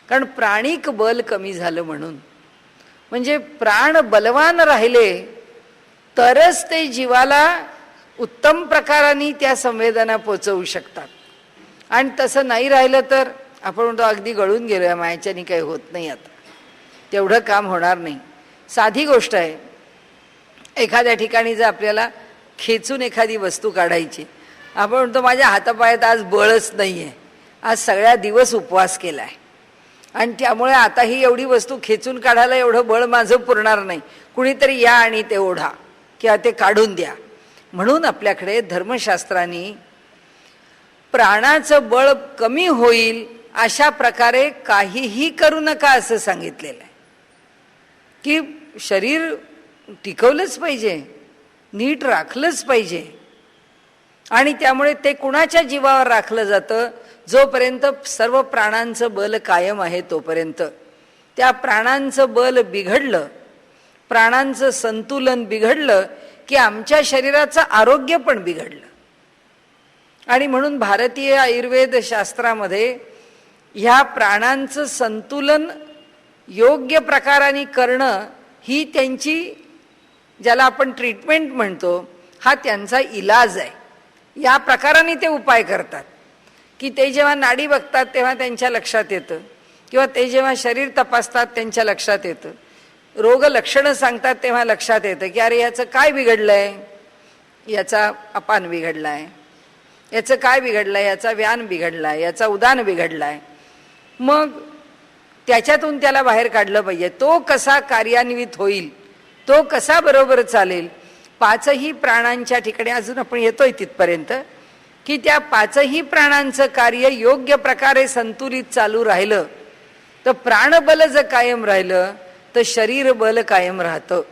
कारण प्राणिक बल कमी झालं म्हणून. म्हणजे प्राण बलवान राहिले तरच ते जीवाला उत्तम प्रकाराने त्या संवेदना पोचवू शकतात. आणि तसं नाही राहिलं तर आपण म्हणतो अगदी गळून गेलो, या मायाच्यानी काही होत नाही, आता तेवढं काम होणार नाही. साधी गोष्ट आहे, एखाद्या ठिकाणी जर आपल्याला खेचून एखादी वस्तू काढायची, आपण म्हणतो माझ्या हातापायात आज बळच नाही आहे, आज सगळ्या दिवस उपवास केला आहे आणि त्यामुळे आता ही एवढी वस्तू खेचून काढायला एवढं बळ माझं पुरणार नाही, कुणीतरी या आणि ते ओढा किंवा ते काढून द्या. म्हणून आपल्याकडे धर्मशास्त्रांनी प्राणाचं बळ कमी होईल अशा प्रकारे काहीही करू नका असं सांगितलेलं आहे. की शरीर टिकवलंच पाहिजे, नीट राखलंच पाहिजे. आणि त्यामुळे ते कुणाच्या जीवावर राखलं जातं? जोपर्यंत सर्व प्राणांचं बल कायम आहे तोपर्यंत. त्या प्राणांचं बल बिघडलं, प्राणांचं संतुलन बिघडलं की आमच्या शरीराचं आरोग्य पण बिघडलं. आणि म्हणून भारतीय आयुर्वेद शास्त्रामध्ये ह्या प्राणांचं संतुलन योग्य प्रकाराने करणं ही त्यांची, ज्याला आपण ट्रीटमेंट म्हणतो, हा त्यांचा इलाज आहे. या प्रकाराने ते उपाय करतात की ते जेव्हा नाडी बघतात तेव्हा त्यांच्या लक्षात येतं, किंवा ते जेव्हा शरीर तपासतात त्यांच्या लक्षात येतं, रोग लक्षणं सांगतात तेव्हा लक्षात येतं की अरे याचं काय बिघडलंय, याचा अपान बिघडलाय, याचं काय बिघडलंय, याचा व्यान बिघडलाय, याचा उदान बिघडलाय. मग त्याच्यातून त्याला बाहेर काढलं पाहिजे. तो कसा कार्यान्वित होईल, तो कसा बरोबर चालेल. पाचही प्राणांच्या ठिकाणी अजून आपण येतोय तिथपर्यंत की त्या पाचही प्राणांचं कार्य योग्य प्रकारे संतुलित चालू राहिलं तर प्राणबल जर कायम राहिलं तर शरीर बल कायम राहतं.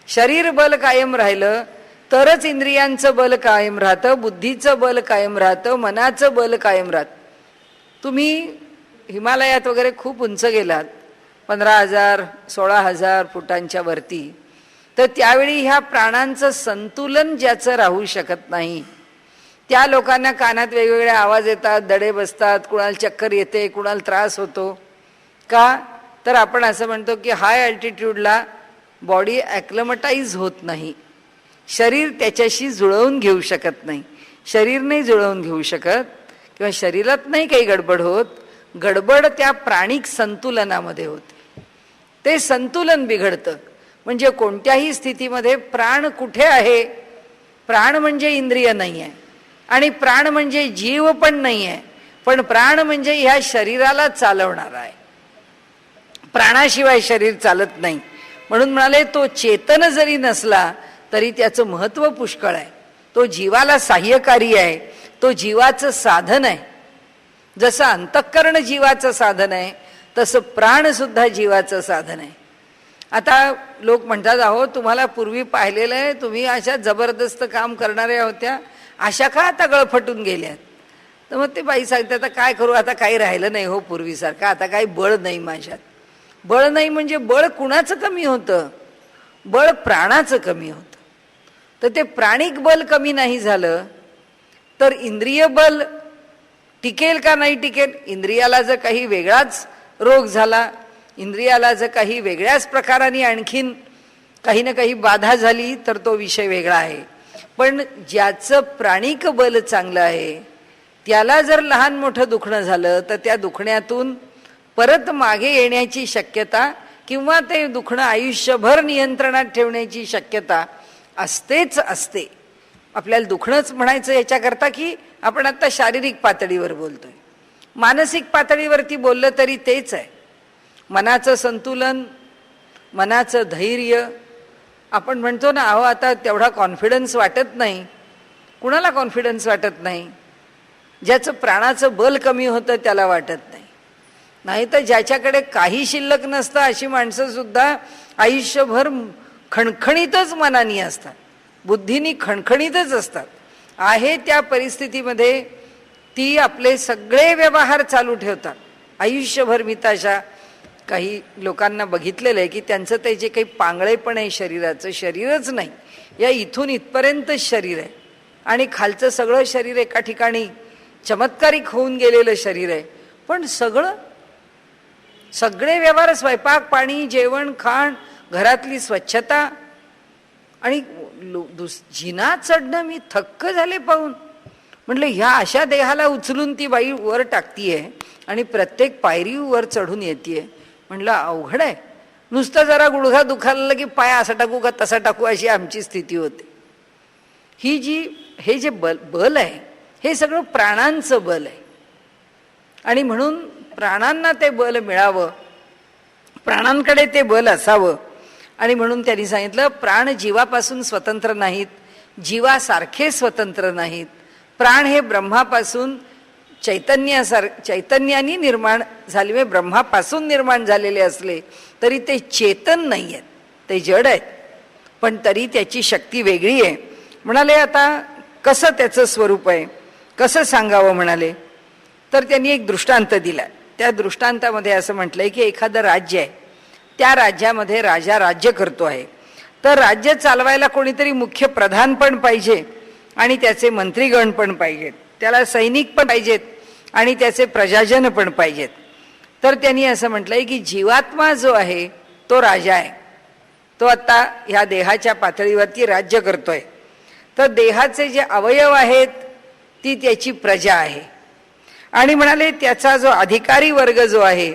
शरीर बल कायम राहिलं तरच इंद्रियांचं बल कायम राहतं, बुद्धीचं बल कायम राहतं, मनाचं बल कायम राहतं. तुम्ही हिमालयात वगैरे खूप उंच गेलात, 15,000 16,000 फुटांच्या वरती, तर त्यावेळी ह्या प्राणांचं संतुलन ज्याचं राहू शकत नाही, त्या लोकांना कानात वेगवेगळे आवाज येतात, दडे बसतात, कुणाला चक्कर येते, कुणाला त्रास होतो. का? तर आपण असं म्हणतो की हाय अल्टिट्यूडला बॉडी ॲक्लमटाईज होत नाही, शरीर त्याच्याशी जुळवून घेऊ शकत नाही. शरीर नाही जुळवून घेऊ शकत किंवा शरीरात नाही काही गडबड होत, गडबड त्या प्राणिक संतुलनामध्ये होते. ते संतुलन बिघडतं. म्हणजे कोणत्याही स्थितीमध्ये प्राण कुठे आहे? प्राण म्हणजे इंद्रिय नाही आहे आणि प्राण म्हणजे जीव पण नाही आहे, पण प्राण म्हणजे ह्या शरीराला चालवणारा आहे. प्राणाशिवाय शरीर चालत नाही. म्हणून म्हणाले तो चेतन जरी नसला तरी त्याचं महत्त्व पुष्कळ आहे. तो जीवाला साह्यकारी आहे, तो जीवाचं साधन आहे. जसं अंतःकरण जीवाचं साधन आहे तसं प्राण सुद्धा जीवाचं साधन आहे. आता लोक म्हणतात, अहो तुम्हाला पूर्वी पाहिलेलं आहे, तुम्ही अशा जबरदस्त काम करणाऱ्या होत्या, अशा का आता गळफटून गेल्यात? तर मग ते बाई सांगते, आता काय करू, आता काही राहिलं नाही हो पूर्वीसारखं, आता काही बळ नाही माझ्यात. बळ नाही म्हणजे बळ कुणाचं कमी होतं? बळ प्राणाचं कमी होतं. तर ते प्राणिक बल कमी नाही झालं तर इंद्रिय बल टिकेल का नाही टिकेल? इंद्रियाला जर काही वेगळाच रोग झाला, इंद्रियाला जर काही वेगळ्याच प्रकाराने आणखीन काही ना काही बाधा झाली तर तो विषय वेगळा आहे. पण ज्याचं प्राणिक बल चांगलं आहे त्याला जर लहान मोठं दुखणं झालं तर त्या दुखण्यातून परत मागे येण्याची शक्यता किंवा ते दुखणं आयुष्यभर नियंत्रणात ठेवण्याची शक्यता असतेच असते. आपल्याला दुखणंच म्हणायचं याच्याकरता की आपण आता शारीरिक पातळीवर बोलतोय, मानसिक पातळीवरती बोललं तरी तेच आहे. मनाचं संतुलन, मनाचं धैर्य. आपण म्हणतो ना, अहो आता तेवढा कॉन्फिडन्स वाटत नाही. कुणाला कॉन्फिडन्स वाटत नाही? ज्याचं प्राणाचं बल कमी होतं त्याला वाटत नाही. नाही तर ज्याच्याकडे काही शिल्लक नसतं अशी माणसं सुद्धा आयुष्यभर खणखणीतच मनानी असतात, बुद्धीनी खणखणीतच असतात. आहे त्या परिस्थितीमध्ये ती आपले सगळे व्यवहार चालू ठेवतात आयुष्यभर. मी तशा काही लोकांना बघितलेलं आहे की त्यांचं ते जे काही पांगळेपण आहे शरीराचं, शरीरच नाही, या इथून इथपर्यंत शरीर आहे आणि खालचं सगळं शरीर एका ठिकाणी चमत्कारिक होऊन गेलेलं शरीर आहे. पण सगळे व्यवहार, स्वयंपाक पाणी, जेवण खाण, घरातली स्वच्छता आणि जिना चढणं, मी थक्क झाले पाहून. म्हटलं ह्या अशा देहाला उचलून ती बाई वर टाकतीये आणि प्रत्येक पायरी वर चढून येते. म्हटलं अवघड आहे. नुसतं जरा गुडघा दुखायला की पाय असा टाकू का तसा टाकू अशी आमची स्थिती होते. हे जे बल आहे हे सगळं प्राणांचं बल आहे आणि म्हणून प्राणांना ते बल मिळावं, प्राणांकडे ते बल असावं. आणि म्हणून त्यांनी सांगितलं, प्राण जीवापासून स्वतंत्र नाहीत, जीवासारखे स्वतंत्र नाहीत. प्राण हे ब्रह्मापासून चैतन्याने निर्माण झाले, ब्रह्मापासून निर्माण झालेले असले तरी ते चेतन नाही आहेत, ते जड आहेत. पण तरी त्याची शक्ती वेगळी आहे. म्हणाले आता कसं त्याचं स्वरूप आहे, कसं सांगावं म्हणाले. तर त्यांनी एक दृष्टांत दिला. त्या दृष्टांतामध्ये असं म्हटलंय की एखादं राज्य आहे, त्या राज्यामध्ये राजा राज्य करतो आहे. तर राज्य चालवायला कोणीतरी मुख्य प्रधान पण पाहिजे आणि त्याचे मंत्रीगण पण पाहिजेत, त्याला सैनिक पण पाहिजेत आणि त्याचे प्रजाजन पण पाहिजेत. तर त्यांनी असं म्हटलंय की जीवात्मा जो आहे तो राजा आहे. तो आता ह्या देहाच्या पातळीवरती राज्य करतोय. तर देहाचे जे अवयव आहेत ती त्याची प्रजा आहे. आणि म्हणाले त्याचा जो अधिकारी वर्ग जो आहे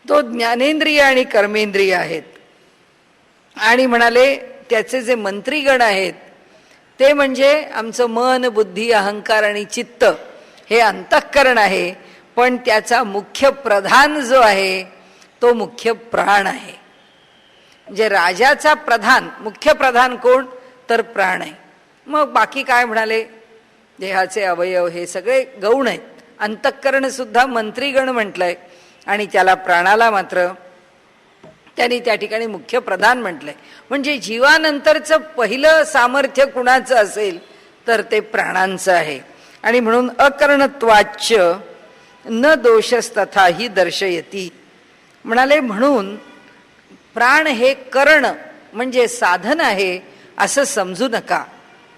तो ज्ञानेंद्रिय आणि कर्मेंद्रिय आहेत. आणि म्हणाले त्याचे जे मंत्रीगण आहेत ते म्हणजे आमचं मन, बुद्धी, अहंकार आणि चित्त हे अंतःकरण आहे. पण त्याचा मुख्य प्रधान जो आहे तो मुख्य प्राण आहे. म्हणजे राजाचा प्रधान, मुख्य प्रधान कोण? तर प्राण आहे. मग बाकी काय म्हणाले, देहाचे अवयव हे सगळे गौण आहेत. अंतःकरण सुद्धा मंत्रीगण म्हटलंय आणि त्याला प्राणाला मात्र त्यांनी त्या ठिकाणी मुख्य प्रधान म्हटलंय. म्हणजे जीवानंतरचं पहिलं सामर्थ्य कुणाचं असेल तर ते प्राणांचं आहे. आणि म्हणून अकर्णत्वाच्च न दोषस्तथा ही दर्शयती. म्हणाले म्हणून प्राण हे कर्ण म्हणजे साधन आहे असं समजू नका,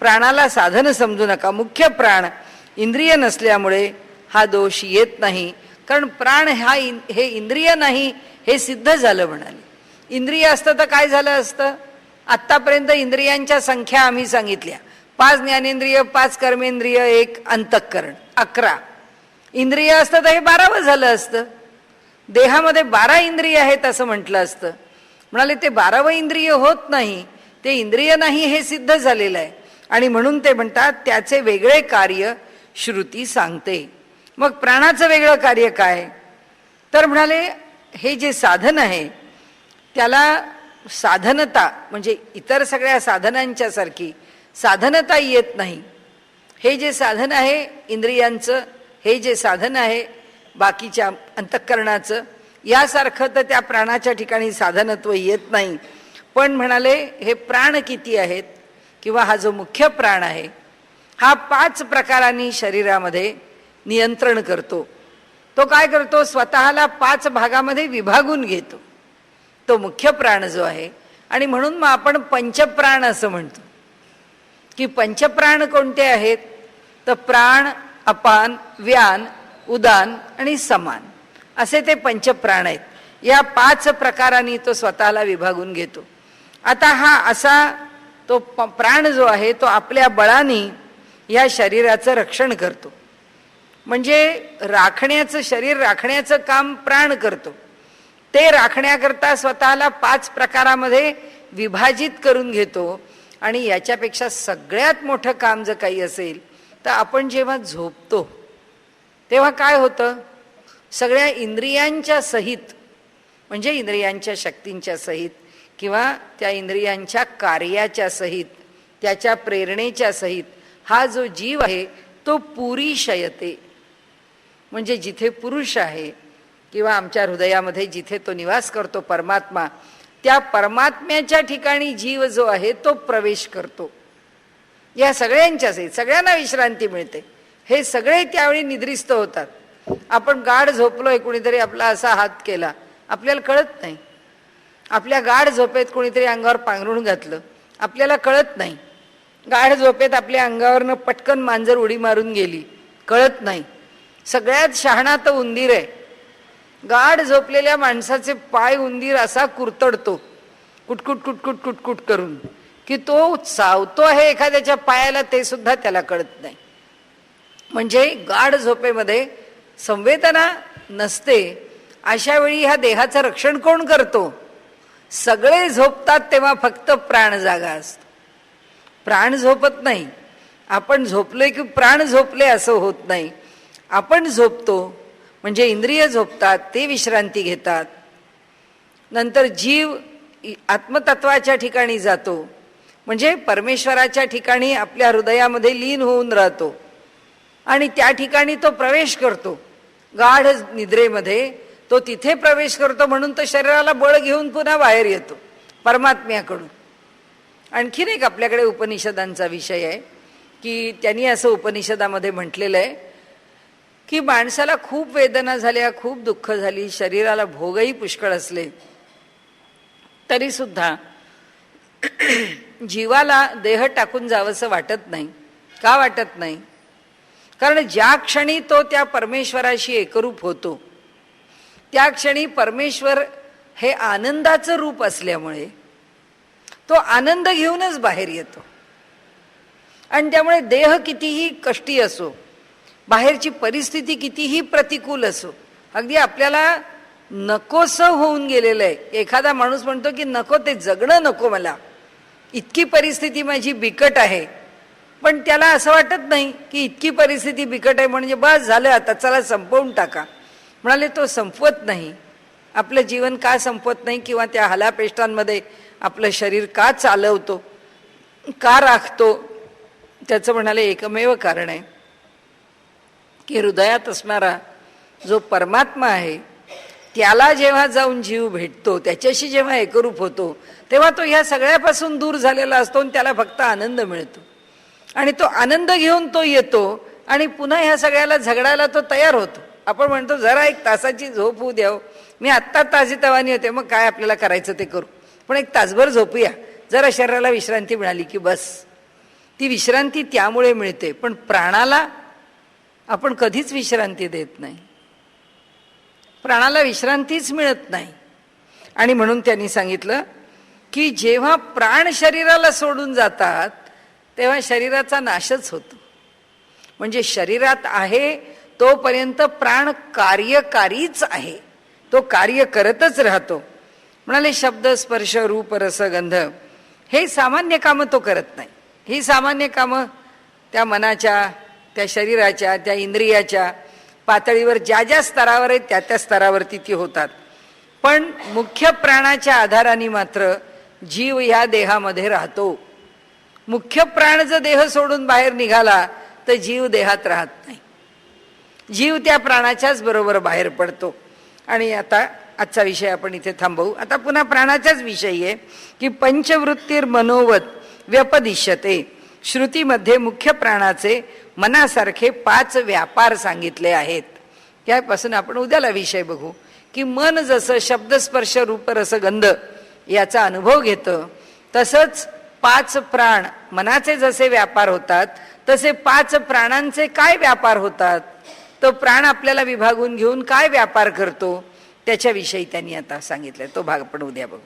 प्राणाला साधन समजू नका. मुख्य प्राण इंद्रिय नसल्यामुळे हा दोष येत नाही. कारण प्राण हे इंद्रिय नाही हे सिद्ध झालं. म्हणाले इंद्रिय असतं तर काय झालं असतं? आत्तापर्यंत इंद्रियांच्या संख्या आम्ही सांगितल्या, 5 ज्ञानेंद्रिय, 5 कर्मेंद्रिय, 1 अंतःकरण, 11 इंद्रिय असतं तर हे 12वं झालं असतं. देहामध्ये 12 इंद्रिय आहेत असं म्हटलं असतं. म्हणाले ते 12वं इंद्रिय होत नाही, ते इंद्रिय नाही हे सिद्ध झालेलं आहे. आणि म्हणून ते म्हणतात त्याचे वेगळे कार्य श्रुती सांगते. मग प्राणाचं वेगळं कार्य काय? तर म्हणाले हे जे साधन आहे त्याला साधनता म्हणजे इतर सगळ्या साधनांच्या सारखी साधनता येत नाही. हे जे साधन आहे इंद्रियांचं, हे जे साधन आहे बाकीच्या अंतःकरणाचं, यासारखं तर त्या प्राणाच्या ठिकाणी साधनत्व येत नाही. पण म्हणाले हे प्राण किती आहेत किंवा हा जो मुख्य प्राण आहे हा 5 प्रकारांनी शरीरामध्ये नियंत्रण करतो. तो काय करतो, स्वतःला 5 भागामध्ये विभागून घेतो तो मुख्य प्राण जो आहे. आणि म्हणून मग आपण पंचप्राण असं म्हणतो की पंचप्राण कोणते आहेत, तर प्राण, अपान, व्यान, उदान आणि समान असे ते पंचप्राण आहेत. या 5 प्रकारांनी तो स्वतःला विभागून घेतो. आता हा असा तो प्राण जो आहे तो आपल्या बळाने या शरीराचं रक्षण करतो. म्हणजे राखण्याचं, शरीर राखण्याचं काम प्राण करतो. ते राखण्याकरता स्वतःला 5 प्रकारामध्ये विभाजित करून घेतो. आणि याच्यापेक्षा सगळ्यात मोठं काम जर काही असेल तर आपण जेव्हा झोपतो तेव्हा काय होतं, सगळ्या इंद्रियांच्या सहित म्हणजे इंद्रियांच्या शक्तींच्या सहित किंवा त्या इंद्रियांच्या कार्याच्या सहित, त्याच्या प्रेरणेच्या सहित हा जो जीव आहे तो पुरीशयते. म्हणजे जिथे पुरुष आहे किंवा आमच्या हृदयामध्ये जिथे तो निवास करतो परमात्मा, त्या परमात्म्याच्या ठिकाणी जीव जो आहे तो प्रवेश करतो. या सगळ्यांच्या सहित सगळ्यांना विश्रांती मिळते. हे सगळे त्यावेळी निद्रिस्त होतात. आपण गाढ झोपलोय, कुणीतरी आपला असा हात केला, आपल्याला कळत नाही. आपल्या गाढ झोपेत कोणीतरी अंगावर पांघरून घातलं, आपल्याला कळत नाही. गाढ झोपेत आपल्या अंगावरनं पटकन मांजर उडी मारून गेली, कळत नाही. सगळ्यात शहाणा तर उंदीर आहे. गाढ झोपलेल्या माणसाचे पाय उंदीर असा कुरतडतो कुटकुट कुटकुट कुटकुट करून की तो चावतो आहे एखाद्याच्या पायाला, ते सुद्धा त्याला कळत नाही. म्हणजे गाढ झोपेमध्ये संवेदना नसते. अशा वेळी ह्या देहाचं रक्षण कोण करतो? सगळे झोपतात तेव्हा फक्त प्राण जागा असतो. प्राण झोपत नाही. आपण झोपलोय की प्राण झोपले असं होत नाही. आपण झोपतो म्हणजे इंद्रिय झोपतात, ते विश्रांती घेतात. नंतर जीव आत्मतत्वाच्या ठिकाणी जातो म्हणजे परमेश्वराच्या ठिकाणी आपल्या हृदयामध्ये लीन होऊन राहतो आणि त्या ठिकाणी तो प्रवेश करतो. गाढ निद्रेमध्ये तो तिथे प्रवेश करतो म्हणून तो शरीराला बळ घेऊन पुन्हा बाहेर येतो परमात्म्याकडून. आणखीन एक आपल्याकडे उपनिषदांचा विषय आहे की त्यांनी असं उपनिषदामध्ये म्हटलेलं आहे की माणसाला खूप वेदना झाल्या, खूप दुःख झाली, शरीराला भोगही पुष्कळ असले तरी सुद्धा जीवाला देह टाकून जावंसं वाटत नाही. का वाटत नाही? कारण ज्या क्षणी तो त्या परमेश्वराशी एकरूप होतो त्या क्षणी परमेश्वर हे आनंदाचं रूप असल्यामुळे तो आनंद घेऊनच बाहेर येतो. आणि त्यामुळे देह कितीही कष्टी असो, बाहेरची परिस्थिती कितीही प्रतिकूल असो, अगदी आपल्याला नकोसं होऊन गेलेलं आहे. एखादा माणूस म्हणतो की नको, ते जगणं नको मला, इतकी परिस्थिती माझी बिकट आहे. पण त्याला असं वाटत नाही की इतकी परिस्थिती बिकट आहे म्हणजे बस झालं आता चला संपवून टाका. म्हणाले तो संपवत नाही. आपलं जीवन का संपवत नाही किंवा त्या हलापेष्टांमध्ये आपलं शरीर का चालवतो, का राखतो? त्याचं म्हणाले एकमेव कारण आहे की हृदयात असणारा जो परमात्मा आहे त्याला जेव्हा जाऊन जीव भेटतो, त्याच्याशी जेव्हा एकरूप होतो तेव्हा तो ह्या सगळ्यापासून दूर झालेला असतो आणि त्याला फक्त आनंद मिळतो. आणि तो आनंद घेऊन तो येतो आणि पुन्हा ह्या सगळ्याला झगडायला तो तयार होतो. आपण म्हणतो जरा 1 तासाची झोप होऊ द्याव, मी आत्ता ताजीतवानी होते, मग काय आपल्याला करायचं ते करू, पण 1 तासभर झोपूया, जरा शरीराला विश्रांती मिळाली की बस. ती विश्रांती त्यामुळे मिळते. पण प्राणाला आपण कधीच विश्रांती देत नाही. प्राणाला विश्रांतीच मिळत नाही. आणि म्हणून त्यांनी सांगितलं की जेव्हा प्राण शरीराला सोडून जातात तेव्हा शरीराचा नाशच होतो. म्हणजे शरीरात आहे तोपर्यंत प्राण कार्यकारीच आहे, तो कार्य करतच राहतो. म्हणाले शब्द स्पर्श रूप रस गंध हे सामान्य कामं तो करत नाही. ही सामान्य कामं त्या मनाच्या, त्या शरीराच्या, त्या इंद्रियाच्या पातळीवर ज्या ज्या स्तरावर आहेत त्या त्या स्तरावरती ती होतात. पण मुख्य प्राणाच्या आधाराने मात्र जीव या देहामध्ये राहतो. मुख्य प्राण जर देह सोडून बाहेर निघाला तर जीव देहात राहत नाही, जीव त्या प्राणाच्याच बरोबर बाहेर पडतो. आणि आता आजचा विषय आपण इथे थांबवू. आता पुन्हा प्राणाचाच विषय आहे की पंचवृत्तीर मनोवत व्यपदिश्यते. श्रुतीमध्ये मुख्य प्राणाचे मनासारखे 5 व्यापार सांगितले आहेत. त्यापासून आपण उद्याला विषय बघू की मन जसं शब्द स्पर्श रूप रस गंध याचा अनुभव घेतं, तसंच 5 प्राण मनाचे जसे व्यापार होतात तसे 5 प्राणांचे काय व्यापार होतात, तो प्राण आपल्याला विभागून घेऊन काय व्यापार करतो त्याच्याविषयी त्यांनी आता सांगितलंय. तो भाग आपण उद्या बघू.